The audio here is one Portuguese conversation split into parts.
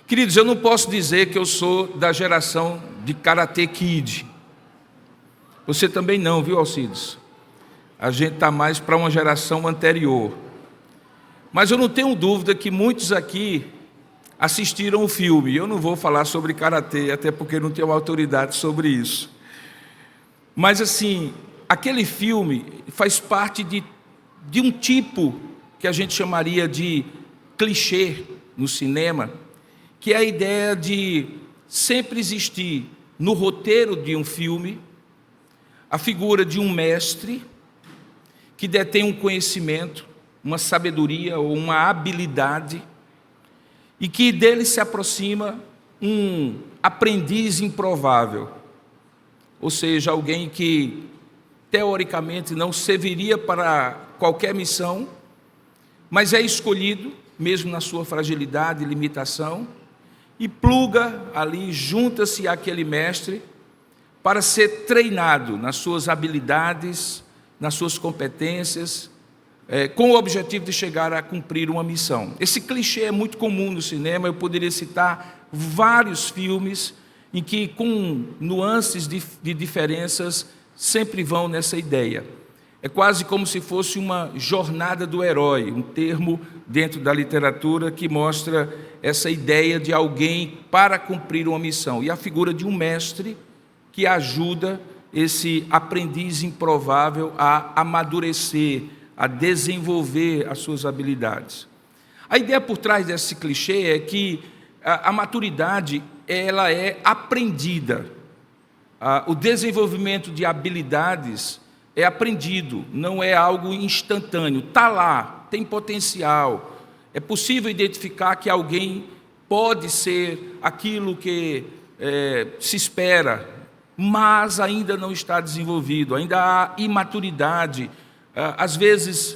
Queridos, eu não posso dizer que eu sou da geração de Karate Kid. Você também não, viu, Alcides? A gente está mais para uma geração anterior. Mas eu não tenho dúvida que muitos aqui assistiram o filme. Eu não vou falar sobre Karatê, até porque não tenho autoridade sobre isso. Mas assim, aquele filme faz parte de um tipo que a gente chamaria de clichê no cinema, que é a ideia de sempre existir no roteiro de um filme a figura de um mestre que detém um conhecimento, uma sabedoria ou uma habilidade, e que dele se aproxima um aprendiz improvável, ou seja, alguém que teoricamente não serviria para qualquer missão, mas é escolhido, mesmo na sua fragilidade e limitação, e pluga ali, junta-se àquele mestre para ser treinado nas suas habilidades, nas suas competências, com o objetivo de chegar a cumprir uma missão. Esse clichê é muito comum no cinema. Eu poderia citar vários filmes em que, com nuances de diferenças, sempre vão nessa ideia. É quase como se fosse uma jornada do herói, um termo dentro da literatura que mostra essa ideia de alguém para cumprir uma missão, e a figura de um mestre que ajuda esse aprendiz improvável a amadurecer, a desenvolver as suas habilidades. A ideia por trás desse clichê é que a maturidade ela é aprendida. O desenvolvimento de habilidades é aprendido, não é algo instantâneo. Está lá, tem potencial. É possível identificar que alguém pode ser aquilo que se espera, mas ainda não está desenvolvido, ainda há imaturidade, às vezes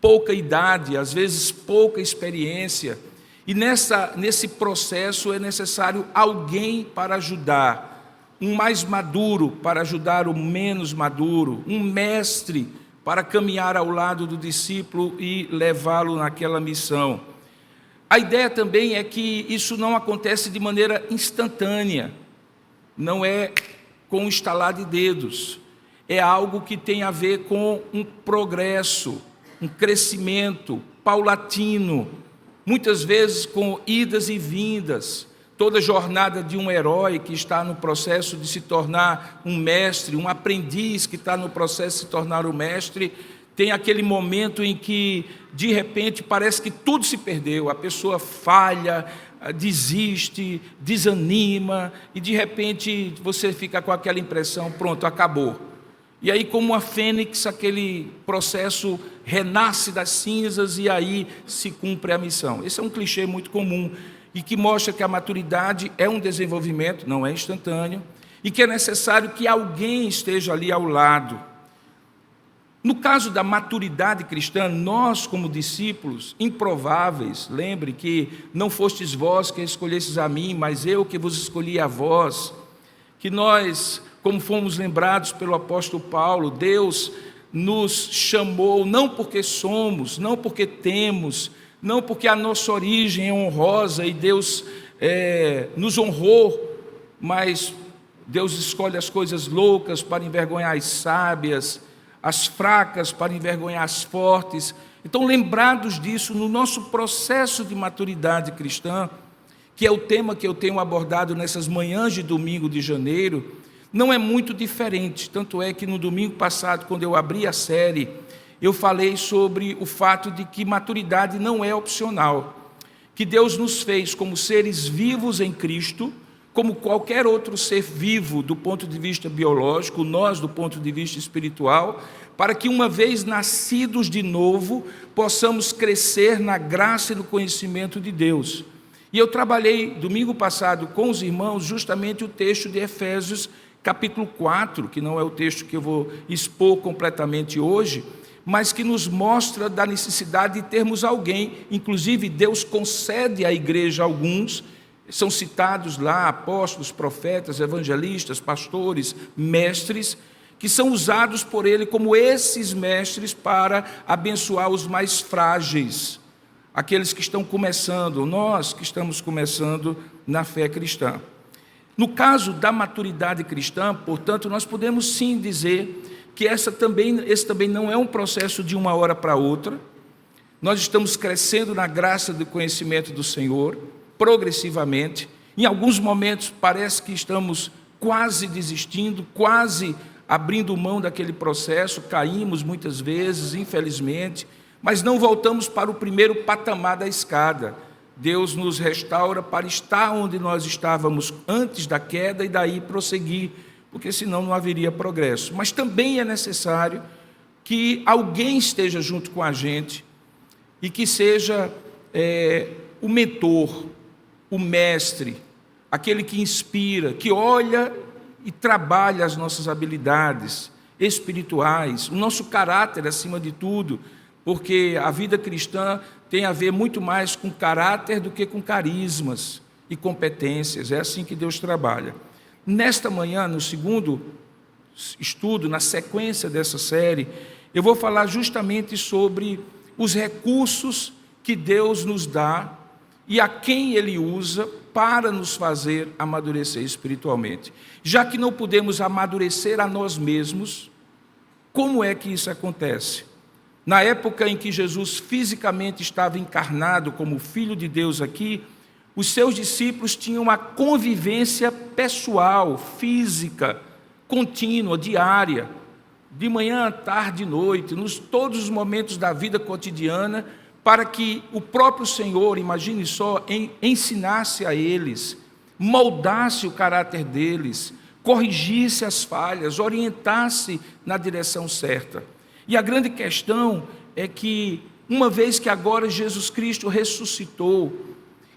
pouca idade, às vezes pouca experiência, e nesse processo é necessário alguém para ajudar, um mais maduro para ajudar o menos maduro, um mestre para caminhar ao lado do discípulo e levá-lo naquela missão. A ideia também é que isso não acontece de maneira instantânea, não é com um estalar de dedos, é algo que tem a ver com um progresso, um crescimento paulatino, muitas vezes com idas e vindas. Toda jornada de um herói que está no processo de se tornar um mestre, um aprendiz que está no processo de se tornar um mestre, tem aquele momento em que, de repente, parece que tudo se perdeu, a pessoa falha, desiste, desanima, e de repente você fica com aquela impressão, pronto, acabou. E aí, como uma fênix, aquele processo renasce das cinzas e aí se cumpre a missão. Esse é um clichê muito comum e que mostra que a maturidade é um desenvolvimento, não é instantâneo, e que é necessário que alguém esteja ali ao lado. No caso da maturidade cristã, nós, como discípulos improváveis, lembre que não fostes vós que escolhestes a mim, mas eu que vos escolhi a vós, que nós, como fomos lembrados pelo apóstolo Paulo, Deus nos chamou não porque somos, não porque temos, não porque a nossa origem é honrosa e Deus nos honrou, mas Deus escolhe as coisas loucas para envergonhar as sábias, as fracas para envergonhar as fortes. Então, lembrados disso, no nosso processo de maturidade cristã, que é o tema que eu tenho abordado nessas manhãs de domingo de janeiro, não é muito diferente. Tanto é que no domingo passado, quando eu abri a série, eu falei sobre o fato de que maturidade não é opcional, que Deus nos fez como seres vivos em Cristo, como qualquer outro ser vivo do ponto de vista biológico, nós do ponto de vista espiritual, para que uma vez nascidos de novo, possamos crescer na graça e no conhecimento de Deus. E eu trabalhei domingo passado com os irmãos justamente o texto de Efésios capítulo 4, que não é o texto que eu vou expor completamente hoje, mas que nos mostra da necessidade de termos alguém, inclusive Deus concede à igreja alguns, são citados lá apóstolos, profetas, evangelistas, pastores, mestres, que são usados por ele como esses mestres para abençoar os mais frágeis, aqueles que estão começando, nós que estamos começando na fé cristã. No caso da maturidade cristã, portanto, nós podemos sim dizer que esse também não é um processo de uma hora para outra. Nós estamos crescendo na graça do conhecimento do Senhor, progressivamente. Em alguns momentos parece que estamos quase desistindo, quase abrindo mão daquele processo, caímos muitas vezes, infelizmente, mas não voltamos para o primeiro patamar da escada. Deus nos restaura para estar onde nós estávamos antes da queda e daí prosseguir, porque senão não haveria progresso. Mas também é necessário que alguém esteja junto com a gente e que seja o mentor, o mestre, aquele que inspira, que olha e trabalha as nossas habilidades espirituais, o nosso caráter acima de tudo, porque a vida cristã tem a ver muito mais com caráter do que com carismas e competências. É assim que Deus trabalha. Nesta manhã, no segundo estudo, na sequência dessa série, eu vou falar justamente sobre os recursos que Deus nos dá e a quem Ele usa para nos fazer amadurecer espiritualmente. Já que não podemos amadurecer a nós mesmos, como é que isso acontece? Na época em que Jesus fisicamente estava encarnado como Filho de Deus aqui, os seus discípulos tinham uma convivência pessoal, física, contínua, diária, de manhã, tarde e noite, todos os momentos da vida cotidiana, para que o próprio Senhor, imagine só, ensinasse a eles, moldasse o caráter deles, corrigisse as falhas, orientasse na direção certa. E a grande questão é que, uma vez que agora Jesus Cristo ressuscitou,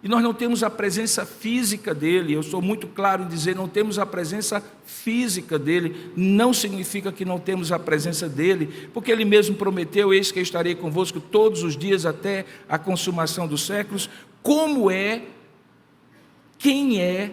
e nós não temos a presença física dele, eu sou muito claro em dizer, não temos a presença física dele, não significa que não temos a presença dele, porque ele mesmo prometeu, eis que eu estarei convosco todos os dias até a consumação dos séculos. Quem é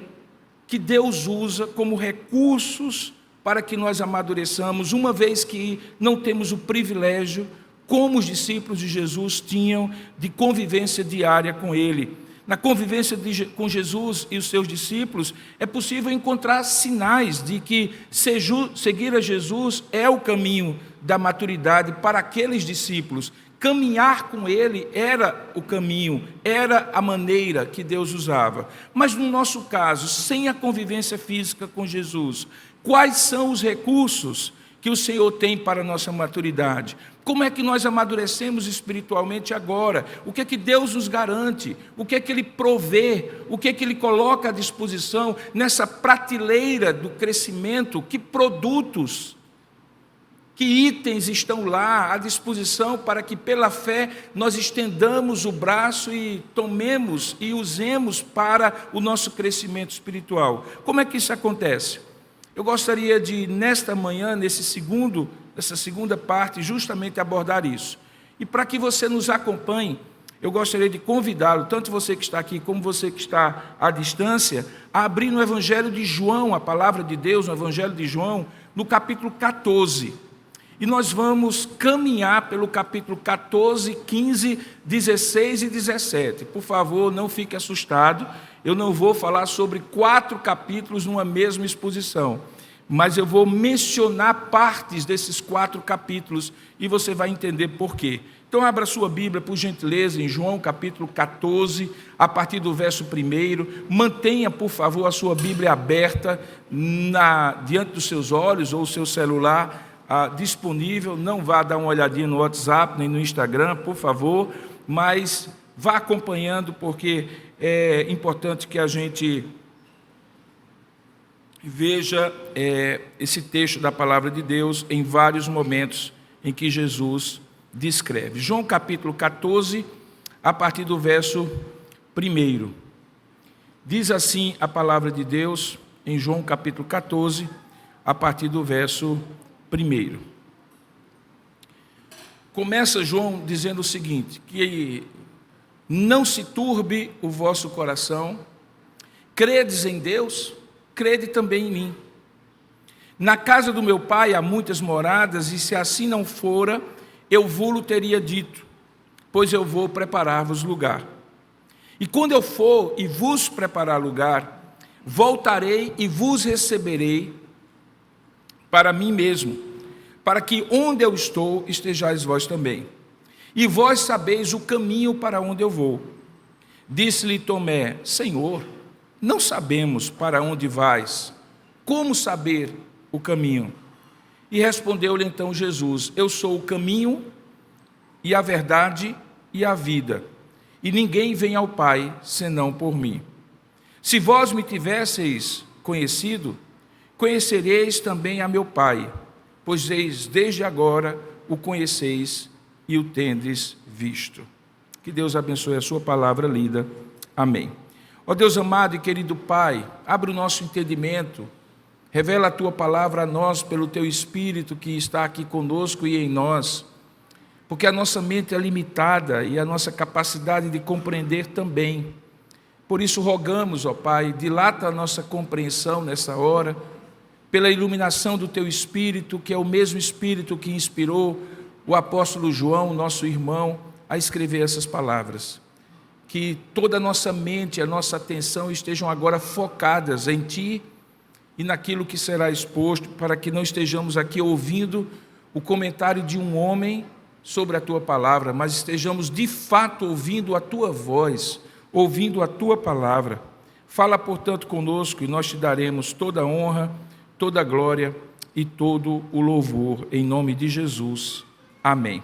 que Deus usa como recursos para que nós amadureçamos, uma vez que não temos o privilégio, como os discípulos de Jesus tinham, de convivência diária com Ele. Na convivência com Jesus e os seus discípulos, é possível encontrar sinais de que seguir a Jesus é o caminho da maturidade para aqueles discípulos. Caminhar com Ele era o caminho, era a maneira que Deus usava. Mas no nosso caso, sem a convivência física com Jesus, quais são os recursos que o Senhor tem para a nossa maturidade? Como é que nós amadurecemos espiritualmente agora? O que é que Deus nos garante? O que é que Ele provê? O que é que Ele coloca à disposição nessa prateleira do crescimento? Que produtos, que itens estão lá à disposição para que pela fé nós estendamos o braço e tomemos e usemos para o nosso crescimento espiritual? Como é que isso acontece? Eu gostaria de, nesta manhã, nessa segunda parte, justamente abordar isso. E para que você nos acompanhe, eu gostaria de convidá-lo, tanto você que está aqui como você que está à distância, a abrir no Evangelho de João, a palavra de Deus, no Evangelho de João, no capítulo 14. E nós vamos caminhar pelo capítulo 14, 15, 16 e 17. Por favor, não fique assustado. Eu não vou falar sobre 4 capítulos numa mesma exposição, mas eu vou mencionar partes desses 4 capítulos e você vai entender por quê. Então, abra sua Bíblia, por gentileza, em João capítulo 14, a partir do verso 1. Mantenha, por favor, a sua Bíblia aberta diante dos seus olhos ou o seu celular disponível. Não vá dar uma olhadinha no WhatsApp nem no Instagram, por favor, mas vá acompanhando, porque é importante que a gente veja esse texto da palavra de Deus em vários momentos em que Jesus descreve. João capítulo 14, a partir do verso 1. Diz assim a palavra de Deus em João capítulo 14, a partir do verso 1. Começa João dizendo o seguinte, que não se turbe o vosso coração, credes em Deus, crede também em mim. Na casa do meu pai há muitas moradas, e se assim não fora, eu vô-lo teria dito, pois eu vou preparar-vos lugar. E quando eu for e vos preparar lugar, voltarei e vos receberei para mim mesmo, para que onde eu estou estejais vós também. E vós sabeis o caminho para onde eu vou. Disse-lhe Tomé: Senhor, não sabemos para onde vais, como saber o caminho? E respondeu-lhe então Jesus: Eu sou o caminho e a verdade e a vida, e ninguém vem ao Pai senão por mim. Se vós me tivesseis conhecido, conhecereis também a meu Pai, pois desde agora o conheceis e o tendes visto. Que Deus abençoe a sua palavra lida. Amém. Ó Deus amado e querido Pai, abre o nosso entendimento, revela a tua palavra a nós pelo teu Espírito que está aqui conosco e em nós, porque a nossa mente é limitada e a nossa capacidade de compreender também. Por isso rogamos, ó Pai, dilata a nossa compreensão nessa hora, pela iluminação do teu Espírito, que é o mesmo Espírito que inspirou o apóstolo João, nosso irmão, a escrever essas palavras. Que toda a nossa mente, a nossa atenção estejam agora focadas em Ti e naquilo que será exposto, para que não estejamos aqui ouvindo o comentário de um homem sobre a Tua palavra, mas estejamos de fato ouvindo a Tua voz, ouvindo a Tua palavra. Fala, portanto, conosco e nós Te daremos toda a honra, toda a glória e todo o louvor, em nome de Jesus. Amém.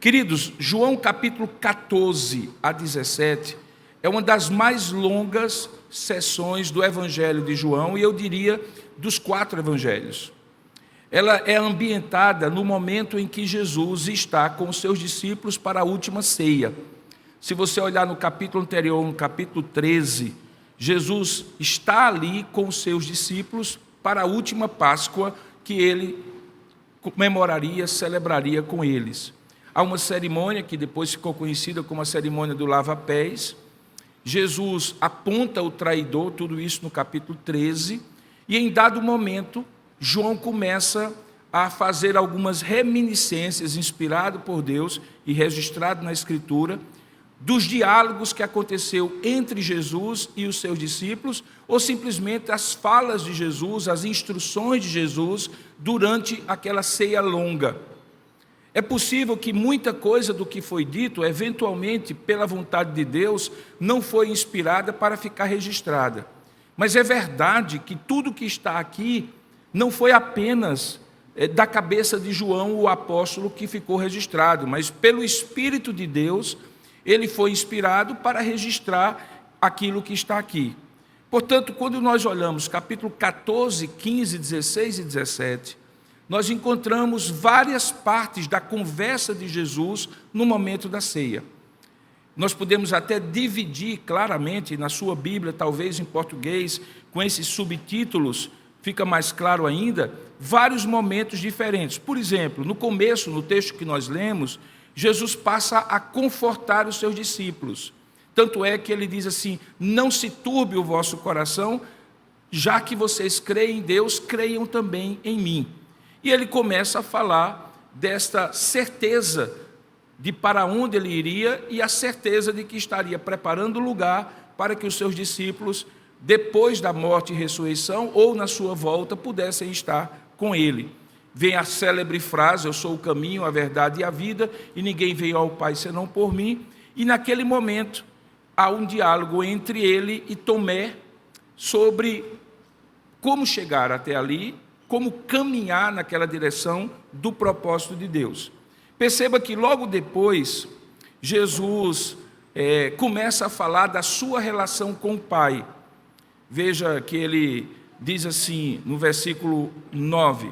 Queridos, João capítulo 14 a 17 é uma das mais longas sessões do Evangelho de João, e eu diria dos 4 evangelhos. Ela é ambientada no momento em que Jesus está com os seus discípulos para a última ceia. Se você olhar no capítulo anterior, no capítulo 13, Jesus está ali com os seus discípulos para a última Páscoa que ele comemoraria, celebraria com eles. Há uma cerimônia que depois ficou conhecida como a cerimônia do lava-pés. Jesus aponta o traidor, tudo isso no capítulo 13, e em dado momento, João começa a fazer algumas reminiscências, inspirado por Deus e registrado na Escritura, dos diálogos que aconteceu entre Jesus e os seus discípulos, ou simplesmente as falas de Jesus, as instruções de Jesus durante aquela ceia longa. É possível que muita coisa do que foi dito, eventualmente, pela vontade de Deus, não foi inspirada para ficar registrada. Mas é verdade que tudo que está aqui não foi apenas da cabeça de João, o apóstolo, que ficou registrado, mas pelo Espírito de Deus, ele foi inspirado para registrar aquilo que está aqui. Portanto, quando nós olhamos capítulo 14, 15, 16 e 17, nós encontramos várias partes da conversa de Jesus no momento da ceia. Nós podemos até dividir claramente na sua Bíblia, talvez em português, com esses subtítulos, fica mais claro ainda, vários momentos diferentes. Por exemplo, no começo, no texto que nós lemos, Jesus passa a confortar os seus discípulos. Tanto é que ele diz assim: não se turbe o vosso coração, já que vocês creem em Deus, creiam também em mim. E ele começa a falar desta certeza de para onde ele iria e a certeza de que estaria preparando lugar para que os seus discípulos, depois da morte e ressurreição ou na sua volta, pudessem estar com ele. Vem a célebre frase: eu sou o caminho, a verdade e a vida, e ninguém veio ao Pai senão por mim. E naquele momento há um diálogo entre ele e Tomé sobre como chegar até ali, como caminhar naquela direção do propósito de Deus. Perceba que logo depois, Jesus começa a falar da sua relação com o Pai. Veja que ele diz assim, no versículo 9,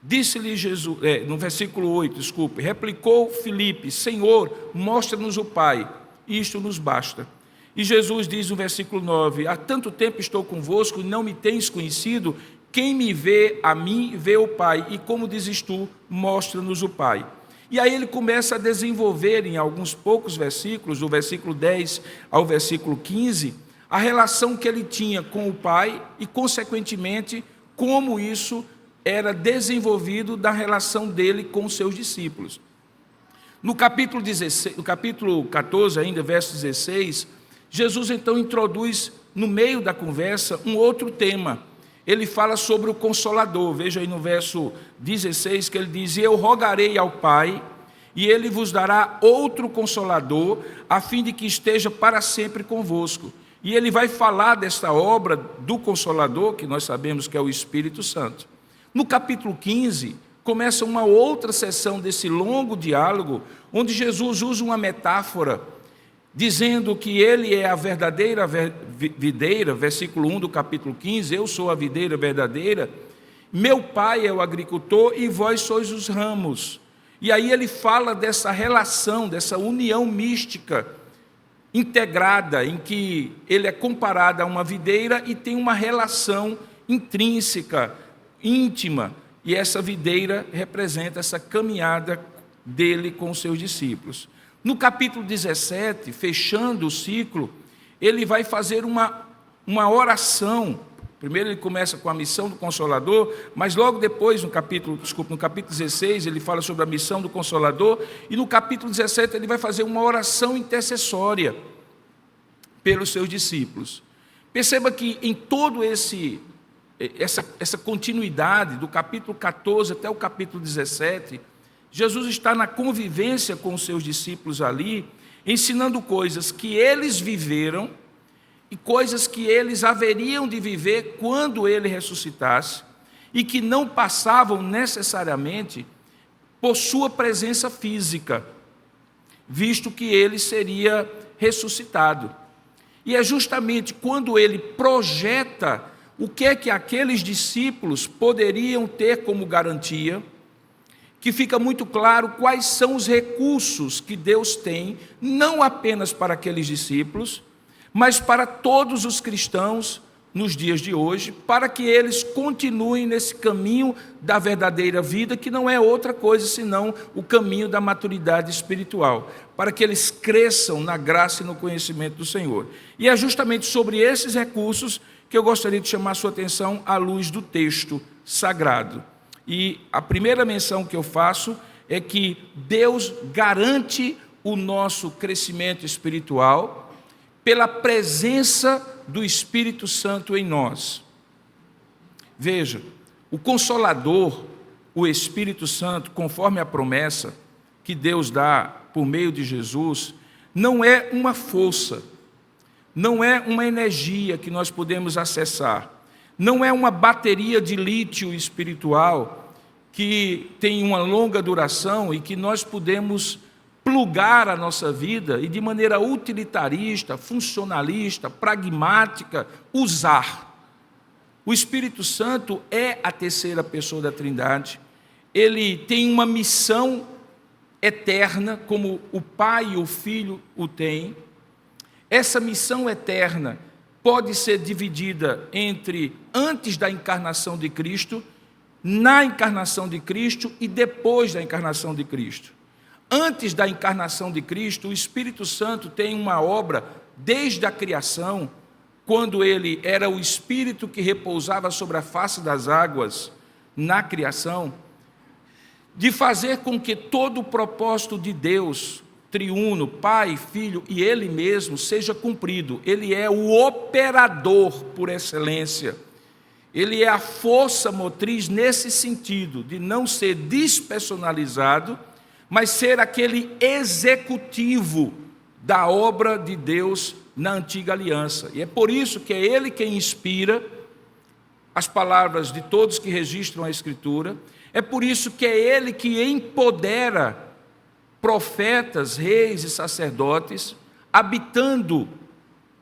disse-lhe Jesus, no versículo 8, desculpe, replicou Filipe: Senhor, mostra-nos o Pai, isto nos basta. E Jesus diz no versículo 9, há tanto tempo estou convosco e não me tens conhecido, quem me vê a mim, vê o Pai, e como dizes tu, mostra-nos o Pai. E aí ele começa a desenvolver em alguns poucos versículos, do versículo 10 ao versículo 15, a relação que ele tinha com o Pai e, consequentemente, como isso era desenvolvido da relação dele com os seus discípulos. No capítulo 16, no capítulo 14, ainda, verso 16, Jesus então introduz, no meio da conversa, um outro tema. Ele fala sobre o Consolador. Veja aí no verso 16 que ele diz: "E eu rogarei ao Pai, e ele vos dará outro Consolador, a fim de que esteja para sempre convosco." E ele vai falar desta obra do Consolador, que nós sabemos que é o Espírito Santo. No capítulo 15, começa uma outra sessão desse longo diálogo, onde Jesus usa uma metáfora, dizendo que ele é a verdadeira videira, versículo 1 do capítulo 15, "Eu sou a videira verdadeira, meu pai é o agricultor e vós sois os ramos." E aí ele fala dessa relação, dessa união mística, integrada, em que ele é comparado a uma videira e tem uma relação intrínseca, íntima, e essa videira representa essa caminhada dele com os seus discípulos. No capítulo 17, fechando o ciclo, ele vai fazer uma oração. Primeiro ele começa com a missão do Consolador, mas logo depois, no capítulo 16, ele fala sobre a missão do Consolador, e no capítulo 17 ele vai fazer uma oração intercessória pelos seus discípulos. Perceba que em todo essa continuidade, do capítulo 14 até o capítulo 17, Jesus está na convivência com os seus discípulos ali, ensinando coisas que eles viveram e coisas que eles haveriam de viver quando ele ressuscitasse, e que não passavam necessariamente por sua presença física, visto que ele seria ressuscitado. E é justamente quando ele projeta o que é que aqueles discípulos poderiam ter como garantia, que fica muito claro quais são os recursos que Deus tem, não apenas para aqueles discípulos, mas para todos os cristãos nos dias de hoje, para que eles continuem nesse caminho da verdadeira vida, que não é outra coisa senão o caminho da maturidade espiritual, para que eles cresçam na graça e no conhecimento do Senhor. E é justamente sobre esses recursos que eu gostaria de chamar a sua atenção à luz do texto sagrado. E a primeira menção que eu faço é que Deus garante o nosso crescimento espiritual pela presença do Espírito Santo em nós. Veja, o Consolador, o Espírito Santo, conforme a promessa que Deus dá por meio de Jesus, não é uma força, não é uma energia que nós podemos acessar, não é uma bateria de lítio espiritual que tem uma longa duração e que nós podemos plugar a nossa vida e de maneira utilitarista, funcionalista, pragmática, usar. O Espírito Santo é a terceira pessoa da Trindade. Ele tem uma missão eterna, como o Pai e o Filho o têm. Essa missão eterna pode ser dividida entre antes da encarnação de Cristo, na encarnação de Cristo e depois da encarnação de Cristo. Antes da encarnação de Cristo, o Espírito Santo tem uma obra desde a criação, quando ele era o Espírito que repousava sobre a face das águas na criação, de fazer com que todo o propósito de Deus, triuno, Pai, Filho e Ele mesmo, seja cumprido. Ele é o operador por excelência. Ele é a força motriz nesse sentido, de não ser despersonalizado, mas ser aquele executivo da obra de Deus na antiga aliança. E é por isso que é Ele quem inspira as palavras de todos que registram a Escritura, é por isso que é Ele que empodera profetas, reis e sacerdotes, habitando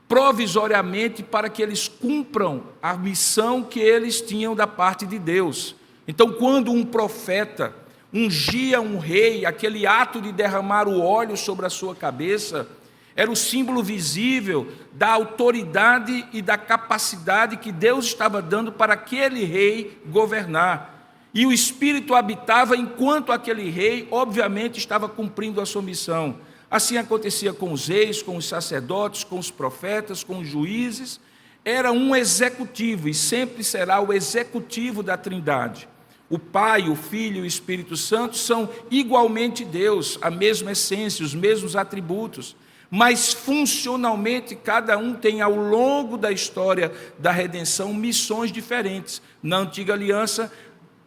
provisoriamente para que eles cumpram a missão que eles tinham da parte de Deus. Então, quando um profeta ungia um rei, aquele ato de derramar o óleo sobre a sua cabeça era o símbolo visível da autoridade e da capacidade que Deus estava dando para aquele rei governar. E o Espírito habitava enquanto aquele rei, obviamente, estava cumprindo a sua missão. Assim acontecia com os reis, com os sacerdotes, com os profetas, com os juízes. Era um executivo e sempre será o executivo da Trindade. O Pai, o Filho e o Espírito Santo são igualmente Deus, a mesma essência, os mesmos atributos, mas funcionalmente cada um tem ao longo da história da redenção missões diferentes. Na antiga aliança,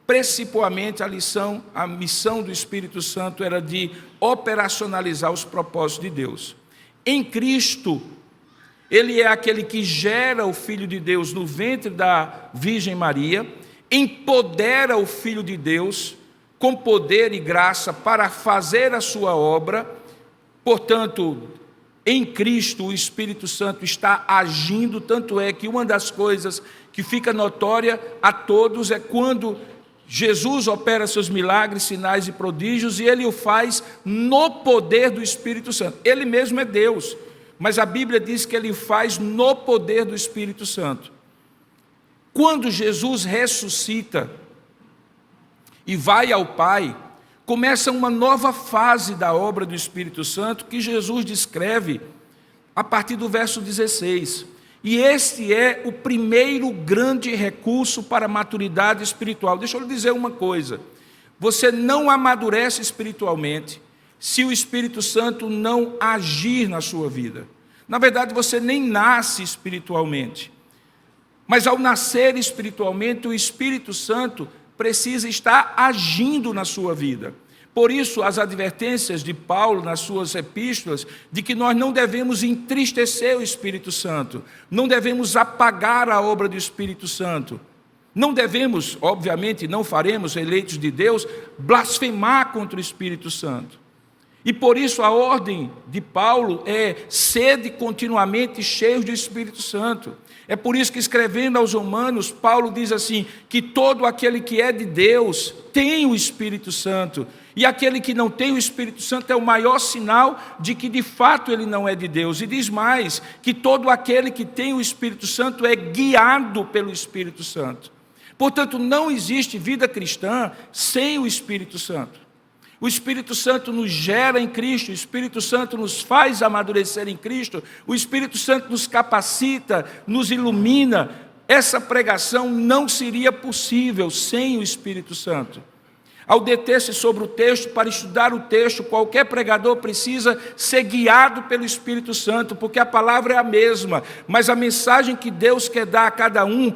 principalmente a missão do Espírito Santo era de operacionalizar os propósitos de Deus. Em Cristo, Ele é aquele que gera o Filho de Deus no ventre da Virgem Maria, empodera o Filho de Deus com poder e graça para fazer a sua obra. Portanto, em Cristo o Espírito Santo está agindo, tanto é que uma das coisas que fica notória a todos é quando Jesus opera seus milagres, sinais e prodígios, e Ele o faz no poder do Espírito Santo. Ele mesmo é Deus, mas a Bíblia diz que Ele faz no poder do Espírito Santo. Quando Jesus ressuscita e vai ao Pai, começa uma nova fase da obra do Espírito Santo que Jesus descreve a partir do verso 16. E este é o primeiro grande recurso para a maturidade espiritual. Deixa eu lhe dizer uma coisa: você não amadurece espiritualmente se o Espírito Santo não agir na sua vida. Na verdade, você nem nasce espiritualmente. Mas ao nascer espiritualmente, o Espírito Santo precisa estar agindo na sua vida. Por isso, as advertências de Paulo nas suas epístolas, de que nós não devemos entristecer o Espírito Santo, não devemos apagar a obra do Espírito Santo, não devemos, obviamente, não faremos, eleitos de Deus, blasfemar contra o Espírito Santo. E por isso a ordem de Paulo é: sede continuamente cheios do Espírito Santo. É por isso que, escrevendo aos Romanos, Paulo diz assim, que todo aquele que é de Deus tem o Espírito Santo, e aquele que não tem o Espírito Santo é o maior sinal de que de fato ele não é de Deus. E diz mais, que todo aquele que tem o Espírito Santo é guiado pelo Espírito Santo. Portanto, não existe vida cristã sem o Espírito Santo. O Espírito Santo nos gera em Cristo, o Espírito Santo nos faz amadurecer em Cristo, o Espírito Santo nos capacita, nos ilumina. Essa pregação não seria possível sem o Espírito Santo. Ao deter-se sobre o texto, para estudar o texto, qualquer pregador precisa ser guiado pelo Espírito Santo, porque a palavra é a mesma, mas a mensagem que Deus quer dar a cada um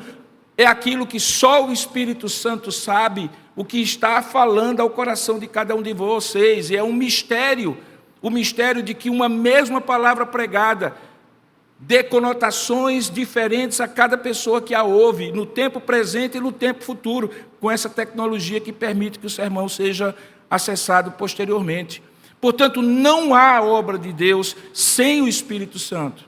é aquilo que só o Espírito Santo sabe, o que está falando ao coração de cada um de vocês. E é um mistério, o mistério de que uma mesma palavra pregada dê conotações diferentes a cada pessoa que a ouve, no tempo presente e no tempo futuro, com essa tecnologia que permite que o sermão seja acessado posteriormente. Portanto, não há obra de Deus sem o Espírito Santo.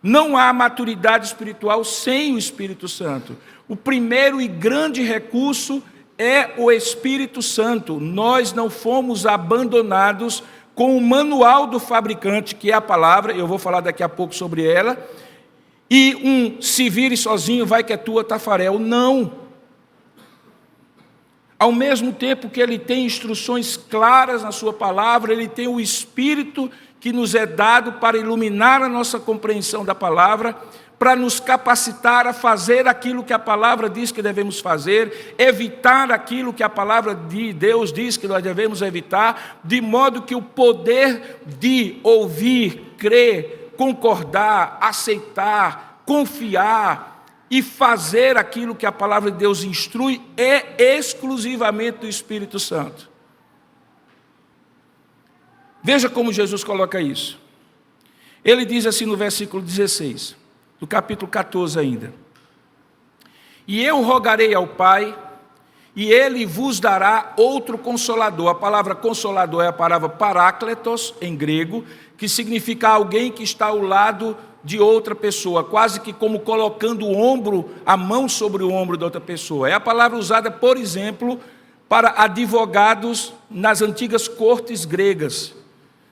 Não há maturidade espiritual sem o Espírito Santo. O primeiro e grande recurso é o Espírito Santo. Nós não fomos abandonados com o manual do fabricante, que é a palavra, eu vou falar daqui a pouco sobre ela, e se vire sozinho, vai que é tua, Tafarel. Não. Ao mesmo tempo que ele tem instruções claras na sua palavra, ele tem o Espírito que nos é dado para iluminar a nossa compreensão da palavra, para nos capacitar a fazer aquilo que a palavra diz que devemos fazer, evitar aquilo que a palavra de Deus diz que nós devemos evitar, de modo que o poder de ouvir, crer, concordar, aceitar, confiar e fazer aquilo que a palavra de Deus instrui é exclusivamente do Espírito Santo. Veja como Jesus coloca isso. Ele diz assim no versículo 16, do capítulo 14 ainda: e eu rogarei ao Pai, e Ele vos dará outro Consolador. A palavra Consolador é a palavra Parácletos, em grego, que significa alguém que está ao lado de outra pessoa, quase que como colocando a mão sobre o ombro de outra pessoa. É a palavra usada, por exemplo, para advogados nas antigas cortes gregas.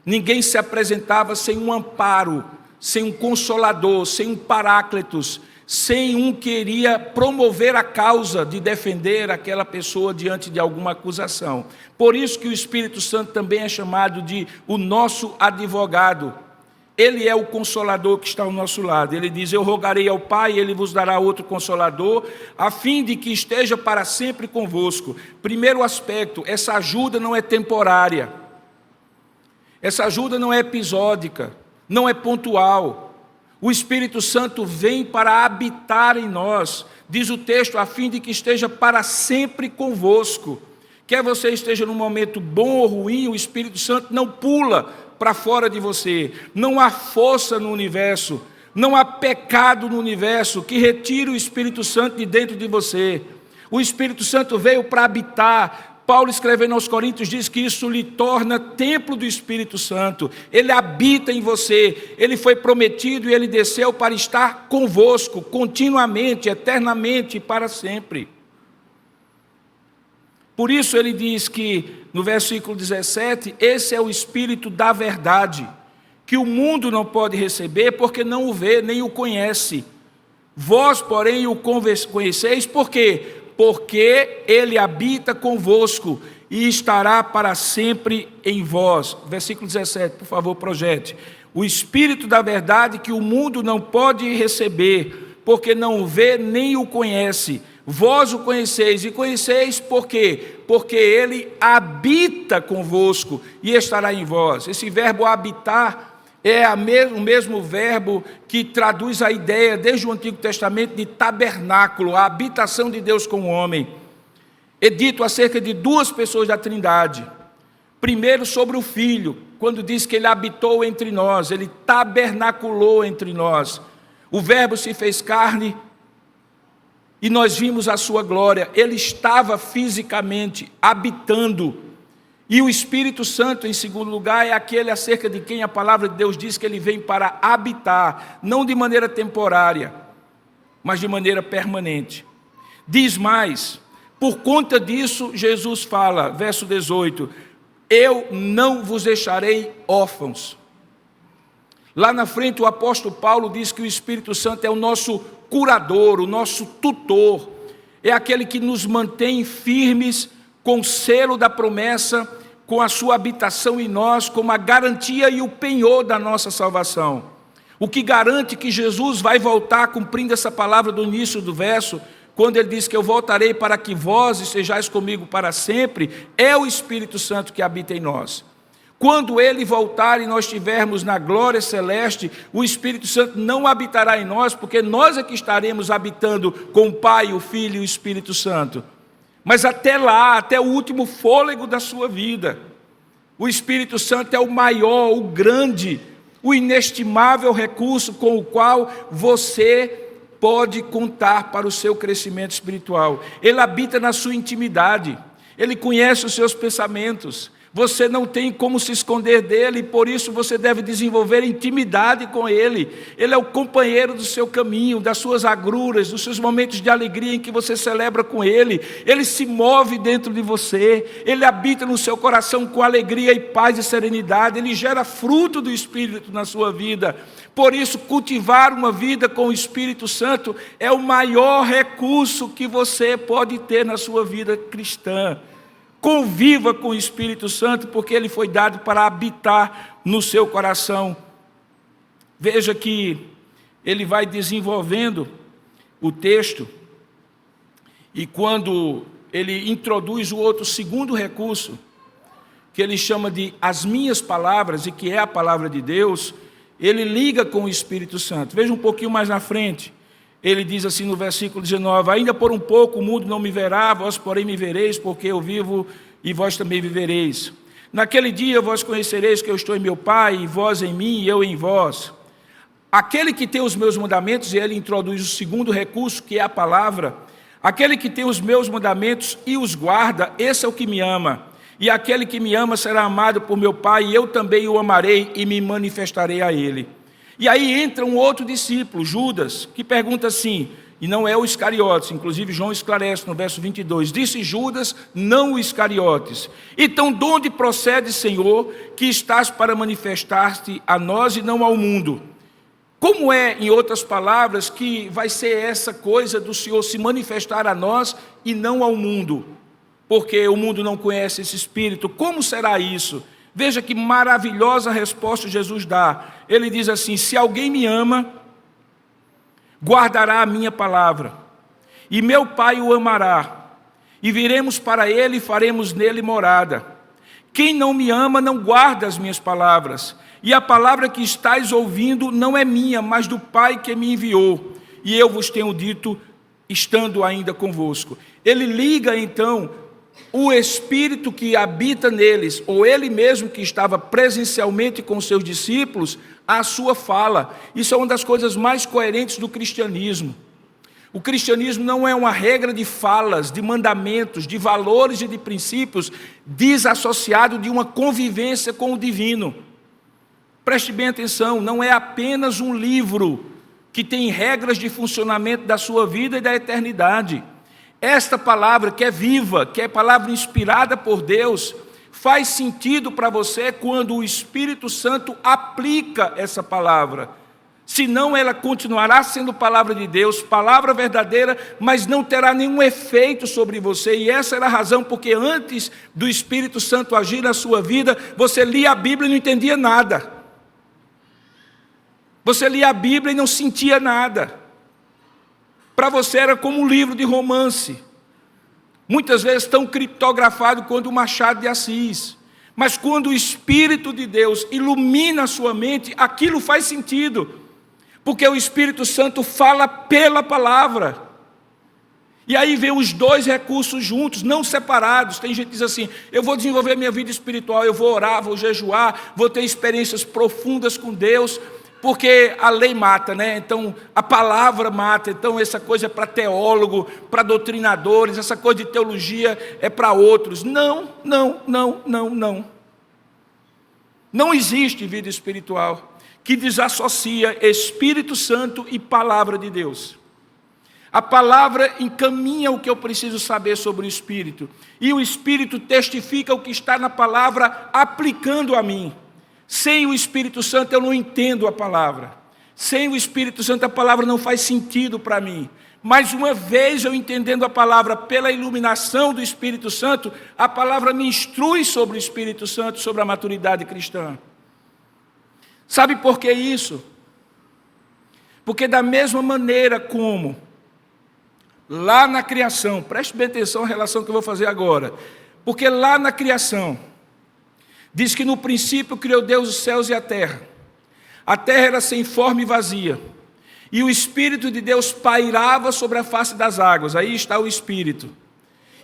Ninguém se apresentava sem um amparo, sem um consolador, sem um paráclitos, sem um que iria promover a causa de defender aquela pessoa diante de alguma acusação. Por isso que o Espírito Santo também é chamado de o nosso advogado. Ele é o Consolador que está ao nosso lado. Ele diz: eu rogarei ao Pai, e Ele vos dará outro Consolador, a fim de que esteja para sempre convosco. Primeiro aspecto, essa ajuda não é temporária. Essa ajuda não é episódica, não é pontual. O Espírito Santo vem para habitar em nós, diz o texto, a fim de que esteja para sempre convosco. Quer você esteja num momento bom ou ruim, o Espírito Santo não pula para fora de você. Não há força no universo, não há pecado no universo que retire o Espírito Santo de dentro de você. O Espírito Santo veio para habitar. Paulo, escrevendo aos Coríntios, diz que isso lhe torna templo do Espírito Santo. Ele habita em você. Ele foi prometido e ele desceu para estar convosco, continuamente, eternamente e para sempre. Por isso ele diz que, no versículo 17, esse é o Espírito da verdade, que o mundo não pode receber porque não o vê nem o conhece. Vós, porém, o conheceis, por quê? Porque ele habita convosco e estará para sempre em vós. Versículo 17, por favor, projete. O Espírito da verdade que o mundo não pode receber, porque não o vê nem o conhece. Vós o conheceis, e conheceis por quê? Porque ele habita convosco e estará em vós. Esse verbo habitar é o mesmo verbo que traduz a ideia, desde o Antigo Testamento, de tabernáculo, a habitação de Deus com o homem. É dito acerca de duas pessoas da Trindade. Primeiro, sobre o Filho, quando diz que ele habitou entre nós, ele tabernaculou entre nós. O Verbo se fez carne e nós vimos a sua glória. Ele estava fisicamente habitando. E o Espírito Santo, em segundo lugar, é aquele acerca de quem a palavra de Deus diz que ele vem para habitar, não de maneira temporária, mas de maneira permanente. Diz mais, por conta disso, Jesus fala, verso 18, eu não vos deixarei órfãos. Lá na frente o apóstolo Paulo diz que o Espírito Santo é o nosso curador, o nosso tutor, é aquele que nos mantém firmes com o selo da promessa, com a sua habitação em nós, como a garantia e o penhor da nossa salvação. O que garante que Jesus vai voltar, cumprindo essa palavra do início do verso, quando ele diz que eu voltarei para que vós estejais comigo para sempre, é o Espírito Santo que habita em nós. Quando ele voltar e nós estivermos na glória celeste, o Espírito Santo não habitará em nós, porque nós é que estaremos habitando com o Pai, o Filho e o Espírito Santo. Mas até lá, até o último fôlego da sua vida, o Espírito Santo é o maior, o grande, o inestimável recurso com o qual você pode contar para o seu crescimento espiritual. Ele habita na sua intimidade, ele conhece os seus pensamentos. Você não tem como se esconder dele, e por isso você deve desenvolver intimidade com ele. Ele é o companheiro do seu caminho, das suas agruras, dos seus momentos de alegria em que você celebra com ele. Ele se move dentro de você, ele habita no seu coração com alegria e paz e serenidade, ele gera fruto do Espírito na sua vida. Por isso, cultivar uma vida com o Espírito Santo é o maior recurso que você pode ter na sua vida cristã. Conviva com o Espírito Santo, porque ele foi dado para habitar no seu coração. Veja que ele vai desenvolvendo o texto, e quando ele introduz o outro segundo recurso, que ele chama de as minhas palavras, e que é a palavra de Deus, ele liga com o Espírito Santo. Veja um pouquinho mais na frente. Ele diz assim no versículo 19, ainda por um pouco o mundo não me verá, vós porém me vereis, porque eu vivo e vós também vivereis. Naquele dia vós conhecereis que eu estou em meu Pai, e vós em mim e eu em vós. Aquele que tem os meus mandamentos, e ele introduz o segundo recurso, que é a palavra, aquele que tem os meus mandamentos e os guarda, esse é o que me ama. E aquele que me ama será amado por meu Pai, e eu também o amarei e me manifestarei a ele. E aí entra um outro discípulo, Judas, que pergunta assim, e não é o Iscariotes, inclusive João esclarece no verso 22, disse Judas, não o Iscariotes, então de onde procede, Senhor, que estás para manifestar-te a nós e não ao mundo? Como é, em outras palavras, que vai ser essa coisa do Senhor se manifestar a nós e não ao mundo? Porque o mundo não conhece esse Espírito, como será isso? Veja que maravilhosa resposta Jesus dá. Ele diz assim: se alguém me ama, guardará a minha palavra, e meu Pai o amará, e viremos para ele e faremos nele morada. Quem não me ama não guarda as minhas palavras, e a palavra que estáis ouvindo não é minha, mas do Pai que me enviou. E eu vos tenho dito, estando ainda convosco. Ele liga então o Espírito que habita neles, ou ele mesmo que estava presencialmente com os seus discípulos, à sua fala. Isso é uma das coisas mais coerentes do cristianismo. O cristianismo não é uma regra de falas, de mandamentos, de valores e de princípios desassociado de uma convivência com o divino. Preste bem atenção, não é apenas um livro que tem regras de funcionamento da sua vida e da eternidade. Esta palavra que é viva, que é palavra inspirada por Deus, faz sentido para você quando o Espírito Santo aplica essa palavra. Senão ela continuará sendo palavra de Deus, palavra verdadeira, mas não terá nenhum efeito sobre você. E essa era a razão porque antes do Espírito Santo agir na sua vida, você lia a Bíblia e não entendia nada. Você lia a Bíblia e não sentia nada. Para você era como um livro de romance. Muitas vezes tão criptografado quanto o Machado de Assis. Mas quando o Espírito de Deus ilumina a sua mente, aquilo faz sentido. Porque o Espírito Santo fala pela palavra. E aí vem os dois recursos juntos, não separados. Tem gente que diz assim: eu vou desenvolver minha vida espiritual, eu vou orar, vou jejuar, vou ter experiências profundas com Deus, porque a lei mata, né? Então a palavra mata. Então essa coisa é para teólogo, para doutrinadores, essa coisa de teologia é para outros. Não. Não existe vida espiritual que desassocia Espírito Santo e palavra de Deus. A palavra encaminha o que eu preciso saber sobre o Espírito, e o Espírito testifica o que está na palavra, aplicando a mim. Sem o Espírito Santo eu não entendo a palavra. Sem o Espírito Santo a palavra não faz sentido para mim. Mas uma vez eu entendendo a palavra pela iluminação do Espírito Santo, a palavra me instrui sobre o Espírito Santo, sobre a maturidade cristã. Sabe por que isso? Porque da mesma maneira como lá na criação, preste bem atenção à relação que eu vou fazer agora, porque lá na criação, diz que no princípio criou Deus os céus e a terra era sem forma e vazia, e o Espírito de Deus pairava sobre a face das águas. Aí está o Espírito.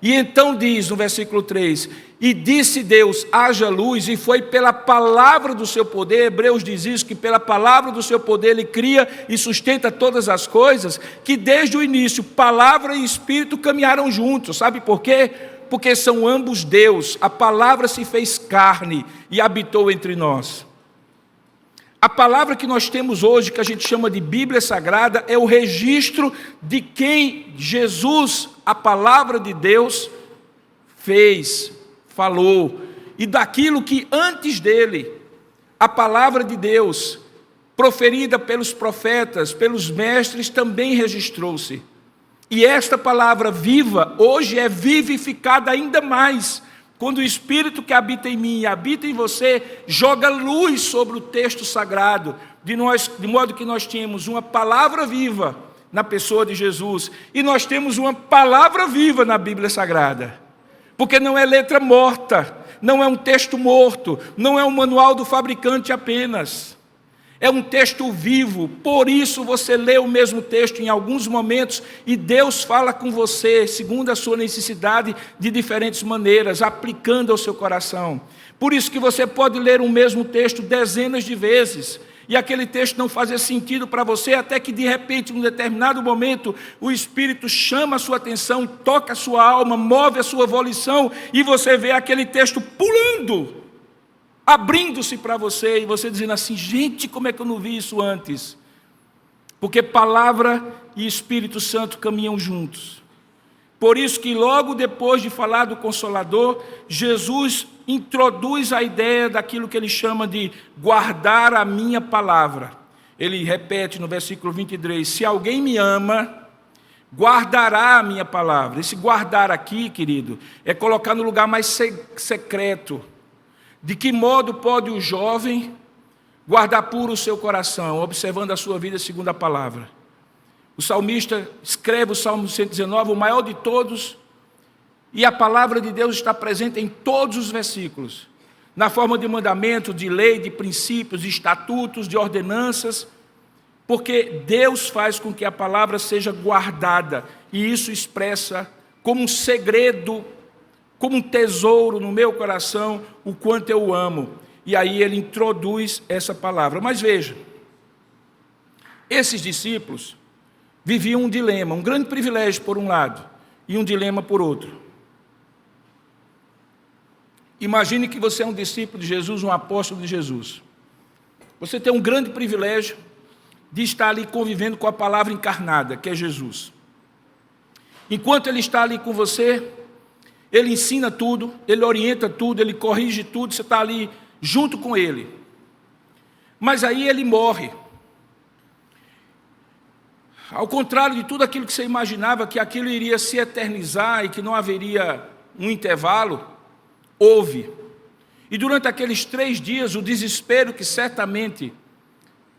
E então diz no versículo 3, e disse Deus, haja luz, e foi pela palavra do seu poder. Hebreus diz isso, que pela palavra do seu poder ele cria e sustenta todas as coisas, que desde o início palavra e Espírito caminharam juntos. Sabe por quê? Porque são ambos Deus. A palavra se fez carne e habitou entre nós. A palavra que nós temos hoje, que a gente chama de Bíblia Sagrada, é o registro de quem Jesus, a palavra de Deus, fez, falou, e daquilo que antes dele, a palavra de Deus, proferida pelos profetas, pelos mestres, também registrou-se. E esta palavra viva, hoje é vivificada ainda mais, quando o Espírito que habita em mim e habita em você, joga luz sobre o texto sagrado, de modo que nós temos uma palavra viva na pessoa de Jesus, e nós temos uma palavra viva na Bíblia Sagrada, porque não é letra morta, não é um texto morto, não é um manual do fabricante apenas, é um texto vivo. Por isso você lê o mesmo texto em alguns momentos e Deus fala com você, segundo a sua necessidade, de diferentes maneiras, aplicando ao seu coração. Por isso que você pode ler o mesmo texto dezenas de vezes, e aquele texto não fazer sentido para você, até que de repente, em um determinado momento, o Espírito chama a sua atenção, toca a sua alma, move a sua volição, e você vê aquele texto pulando, abrindo-se para você, e você dizendo assim: gente, como é que eu não vi isso antes? Porque palavra e Espírito Santo caminham juntos. Por isso que logo depois de falar do Consolador, Jesus introduz a ideia daquilo que ele chama de guardar a minha palavra. Ele repete no versículo 23, se alguém me ama, guardará a minha palavra. Esse guardar aqui, querido, é colocar no lugar mais secreto. De que modo pode o jovem guardar puro o seu coração, observando a sua vida segundo a palavra? O salmista escreve o Salmo 119, o maior de todos, e a palavra de Deus está presente em todos os versículos, na forma de mandamento, de lei, de princípios, de estatutos, de ordenanças, porque Deus faz com que a palavra seja guardada, e isso expressa como um segredo, como um tesouro no meu coração, o quanto eu o amo. E aí ele introduz essa palavra. Mas veja, esses discípulos viviam um dilema, um grande privilégio por um lado, e um dilema por outro. Imagine que você é um discípulo de Jesus, um apóstolo de Jesus. Você tem um grande privilégio de estar ali convivendo com a palavra encarnada, que é Jesus. Enquanto ele está ali com você, ele ensina tudo, ele orienta tudo, ele corrige tudo, você está ali junto com ele. Mas aí ele morre. Ao contrário de tudo aquilo que você imaginava, que aquilo iria se eternizar e que não haveria um intervalo, houve. E durante aqueles 3 dias, o desespero que certamente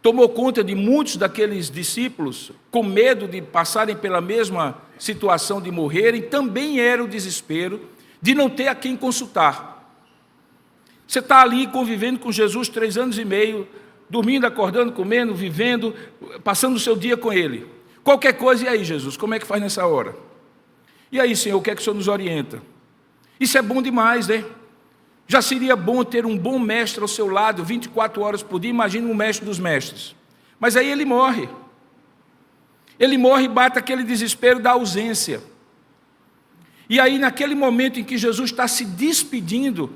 tomou conta de muitos daqueles discípulos, com medo de passarem pela mesma situação de morrerem, também era o desespero de não ter a quem consultar. Você está ali convivendo com Jesus 3 anos e meio, dormindo, acordando, comendo, vivendo, passando o seu dia com Ele. Qualquer coisa, e aí, Jesus, como é que faz nessa hora? E aí, Senhor, o que é que o Senhor nos orienta? Isso é bom demais, né? Já seria bom ter um bom mestre ao seu lado, 24 horas por dia, imagina um mestre dos mestres. Mas aí ele morre. Ele morre e bate aquele desespero da ausência. E aí, naquele momento em que Jesus está se despedindo,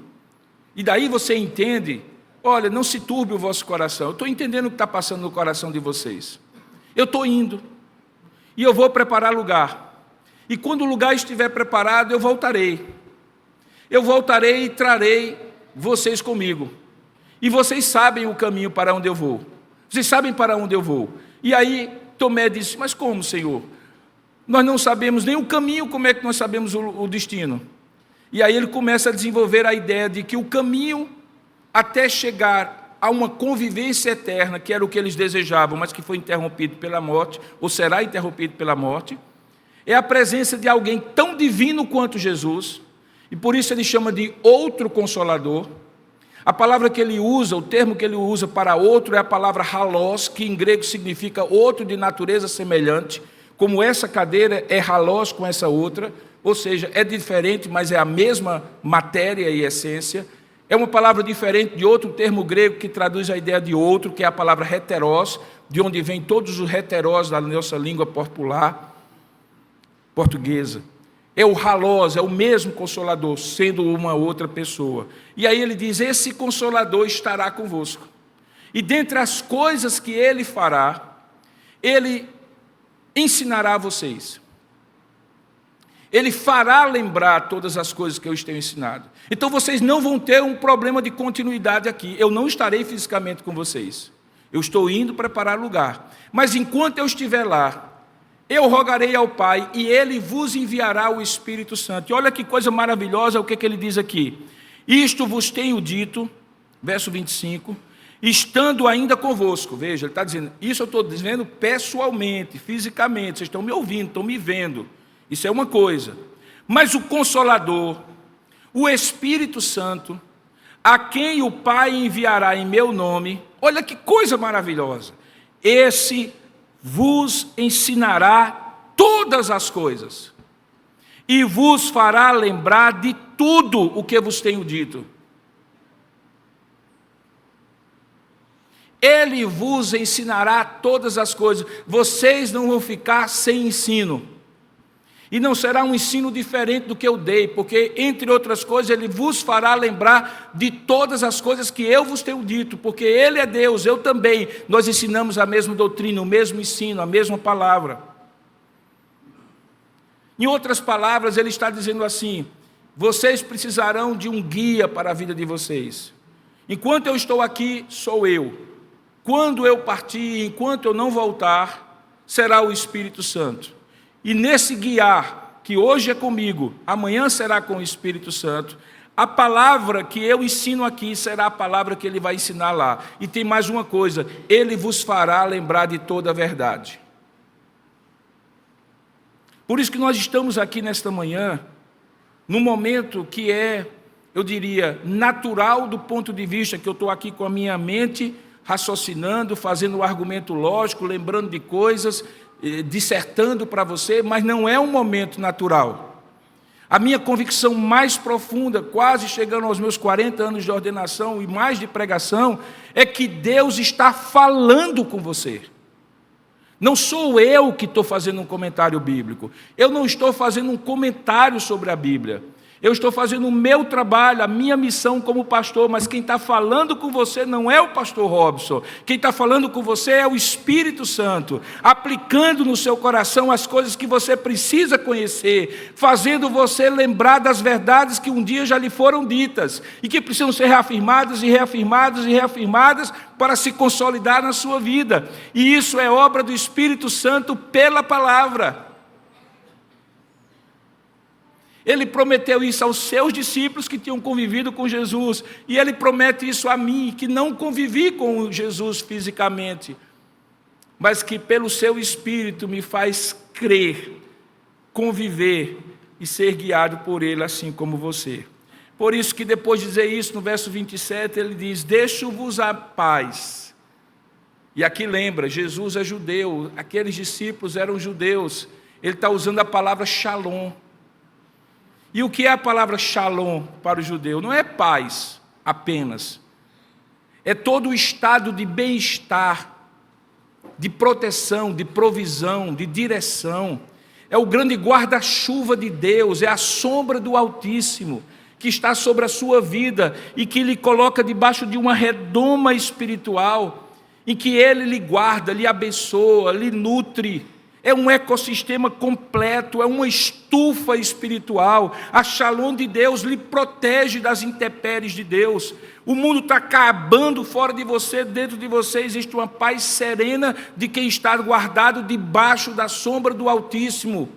e daí você entende, olha, não se turbe o vosso coração, eu estou entendendo o que está passando no coração de vocês. Eu estou indo, e eu vou preparar lugar. E quando o lugar estiver preparado, eu voltarei. Eu voltarei e trarei vocês comigo. E vocês sabem o caminho para onde eu vou. Vocês sabem para onde eu vou. E aí Tomé disse, mas como, Senhor? Nós não sabemos nem o caminho, como é que nós sabemos o destino? E aí ele começa a desenvolver a ideia de que o caminho até chegar a uma convivência eterna, que era o que eles desejavam, mas que foi interrompido pela morte, ou será interrompido pela morte, é a presença de alguém tão divino quanto Jesus, e por isso ele chama de outro consolador. A palavra que ele usa, o termo que ele usa para outro é a palavra halos, que em grego significa outro de natureza semelhante, como essa cadeira é halos com essa outra, ou seja, é diferente, mas é a mesma matéria e essência. É uma palavra diferente de outro termo grego que traduz a ideia de outro, que é a palavra heteros, de onde vem todos os heteros da nossa língua popular portuguesa. É o halos, é o mesmo Consolador, sendo uma outra pessoa. E aí ele diz, esse Consolador estará convosco. E dentre as coisas que ele fará, ele ensinará a vocês. Ele fará lembrar todas as coisas que eu os tenho ensinado. Então vocês não vão ter um problema de continuidade aqui. Eu não estarei fisicamente com vocês. Eu estou indo preparar lugar. Mas enquanto eu estiver lá, eu rogarei ao Pai e Ele vos enviará o Espírito Santo. E olha que coisa maravilhosa o que ele diz aqui. Isto vos tenho dito, verso 25, estando ainda convosco. Veja, ele está dizendo, isso eu estou dizendo pessoalmente, fisicamente. Vocês estão me ouvindo, estão me vendo. Isso é uma coisa. Mas o Consolador, o Espírito Santo, a quem o Pai enviará em meu nome, olha que coisa maravilhosa. Esse vos ensinará todas as coisas e vos fará lembrar de tudo o que vos tenho dito. Ele vos ensinará todas as coisas. Vocês não vão ficar sem ensino. E não será um ensino diferente do que eu dei, porque, entre outras coisas, Ele vos fará lembrar de todas as coisas que eu vos tenho dito, porque Ele é Deus, eu também. Nós ensinamos a mesma doutrina, o mesmo ensino, a mesma palavra. Em outras palavras, Ele está dizendo assim, vocês precisarão de um guia para a vida de vocês. Enquanto eu estou aqui, sou eu. Quando eu partir, enquanto eu não voltar, será o Espírito Santo. E nesse guiar, que hoje é comigo, amanhã será com o Espírito Santo, A palavra que eu ensino aqui será a palavra que ele vai ensinar lá. E tem mais uma coisa: ele vos fará lembrar de toda a verdade. Por isso que nós estamos aqui nesta manhã, num momento que é, eu diria, natural do ponto de vista que eu estou aqui com a minha mente, raciocinando, fazendo um argumento lógico, lembrando de coisas, dissertando para você, mas não é um momento natural. A minha convicção mais profunda, quase chegando aos meus 40 anos de ordenação e mais de pregação, é que Deus está falando com você. Não sou eu que estou fazendo um comentário bíblico. Eu não estou fazendo um comentário sobre a Bíblia. Eu estou fazendo o meu trabalho, a minha missão como pastor, mas quem está falando com você não é o pastor Robson. Quem está falando com você é o Espírito Santo, aplicando no seu coração as coisas que você precisa conhecer, fazendo você lembrar das verdades que um dia já lhe foram ditas e que precisam ser reafirmadas e reafirmadas e reafirmadas para se consolidar na sua vida. E isso é obra do Espírito Santo pela palavra. Ele prometeu isso aos seus discípulos que tinham convivido com Jesus, e ele promete isso a mim, que não convivi com Jesus fisicamente, mas que pelo seu Espírito me faz crer, conviver e ser guiado por ele, assim como você. Por isso que depois de dizer isso, no verso 27, ele diz: deixo-vos a paz. E aqui lembra, Jesus é judeu, aqueles discípulos eram judeus, ele está usando a palavra shalom. E o que é a palavra shalom para o judeu? Não é paz apenas. É todo o estado de bem-estar, de proteção, de provisão, de direção. É o grande guarda-chuva de Deus, é a sombra do Altíssimo que está sobre a sua vida e que lhe coloca debaixo de uma redoma espiritual, em que Ele lhe guarda, lhe abençoa, lhe nutre. É um ecossistema completo, é uma estufa espiritual. A Shalom de Deus lhe protege das intempéries de Deus. O mundo está acabando fora de você, dentro de você existe uma paz serena de quem está guardado debaixo da sombra do Altíssimo.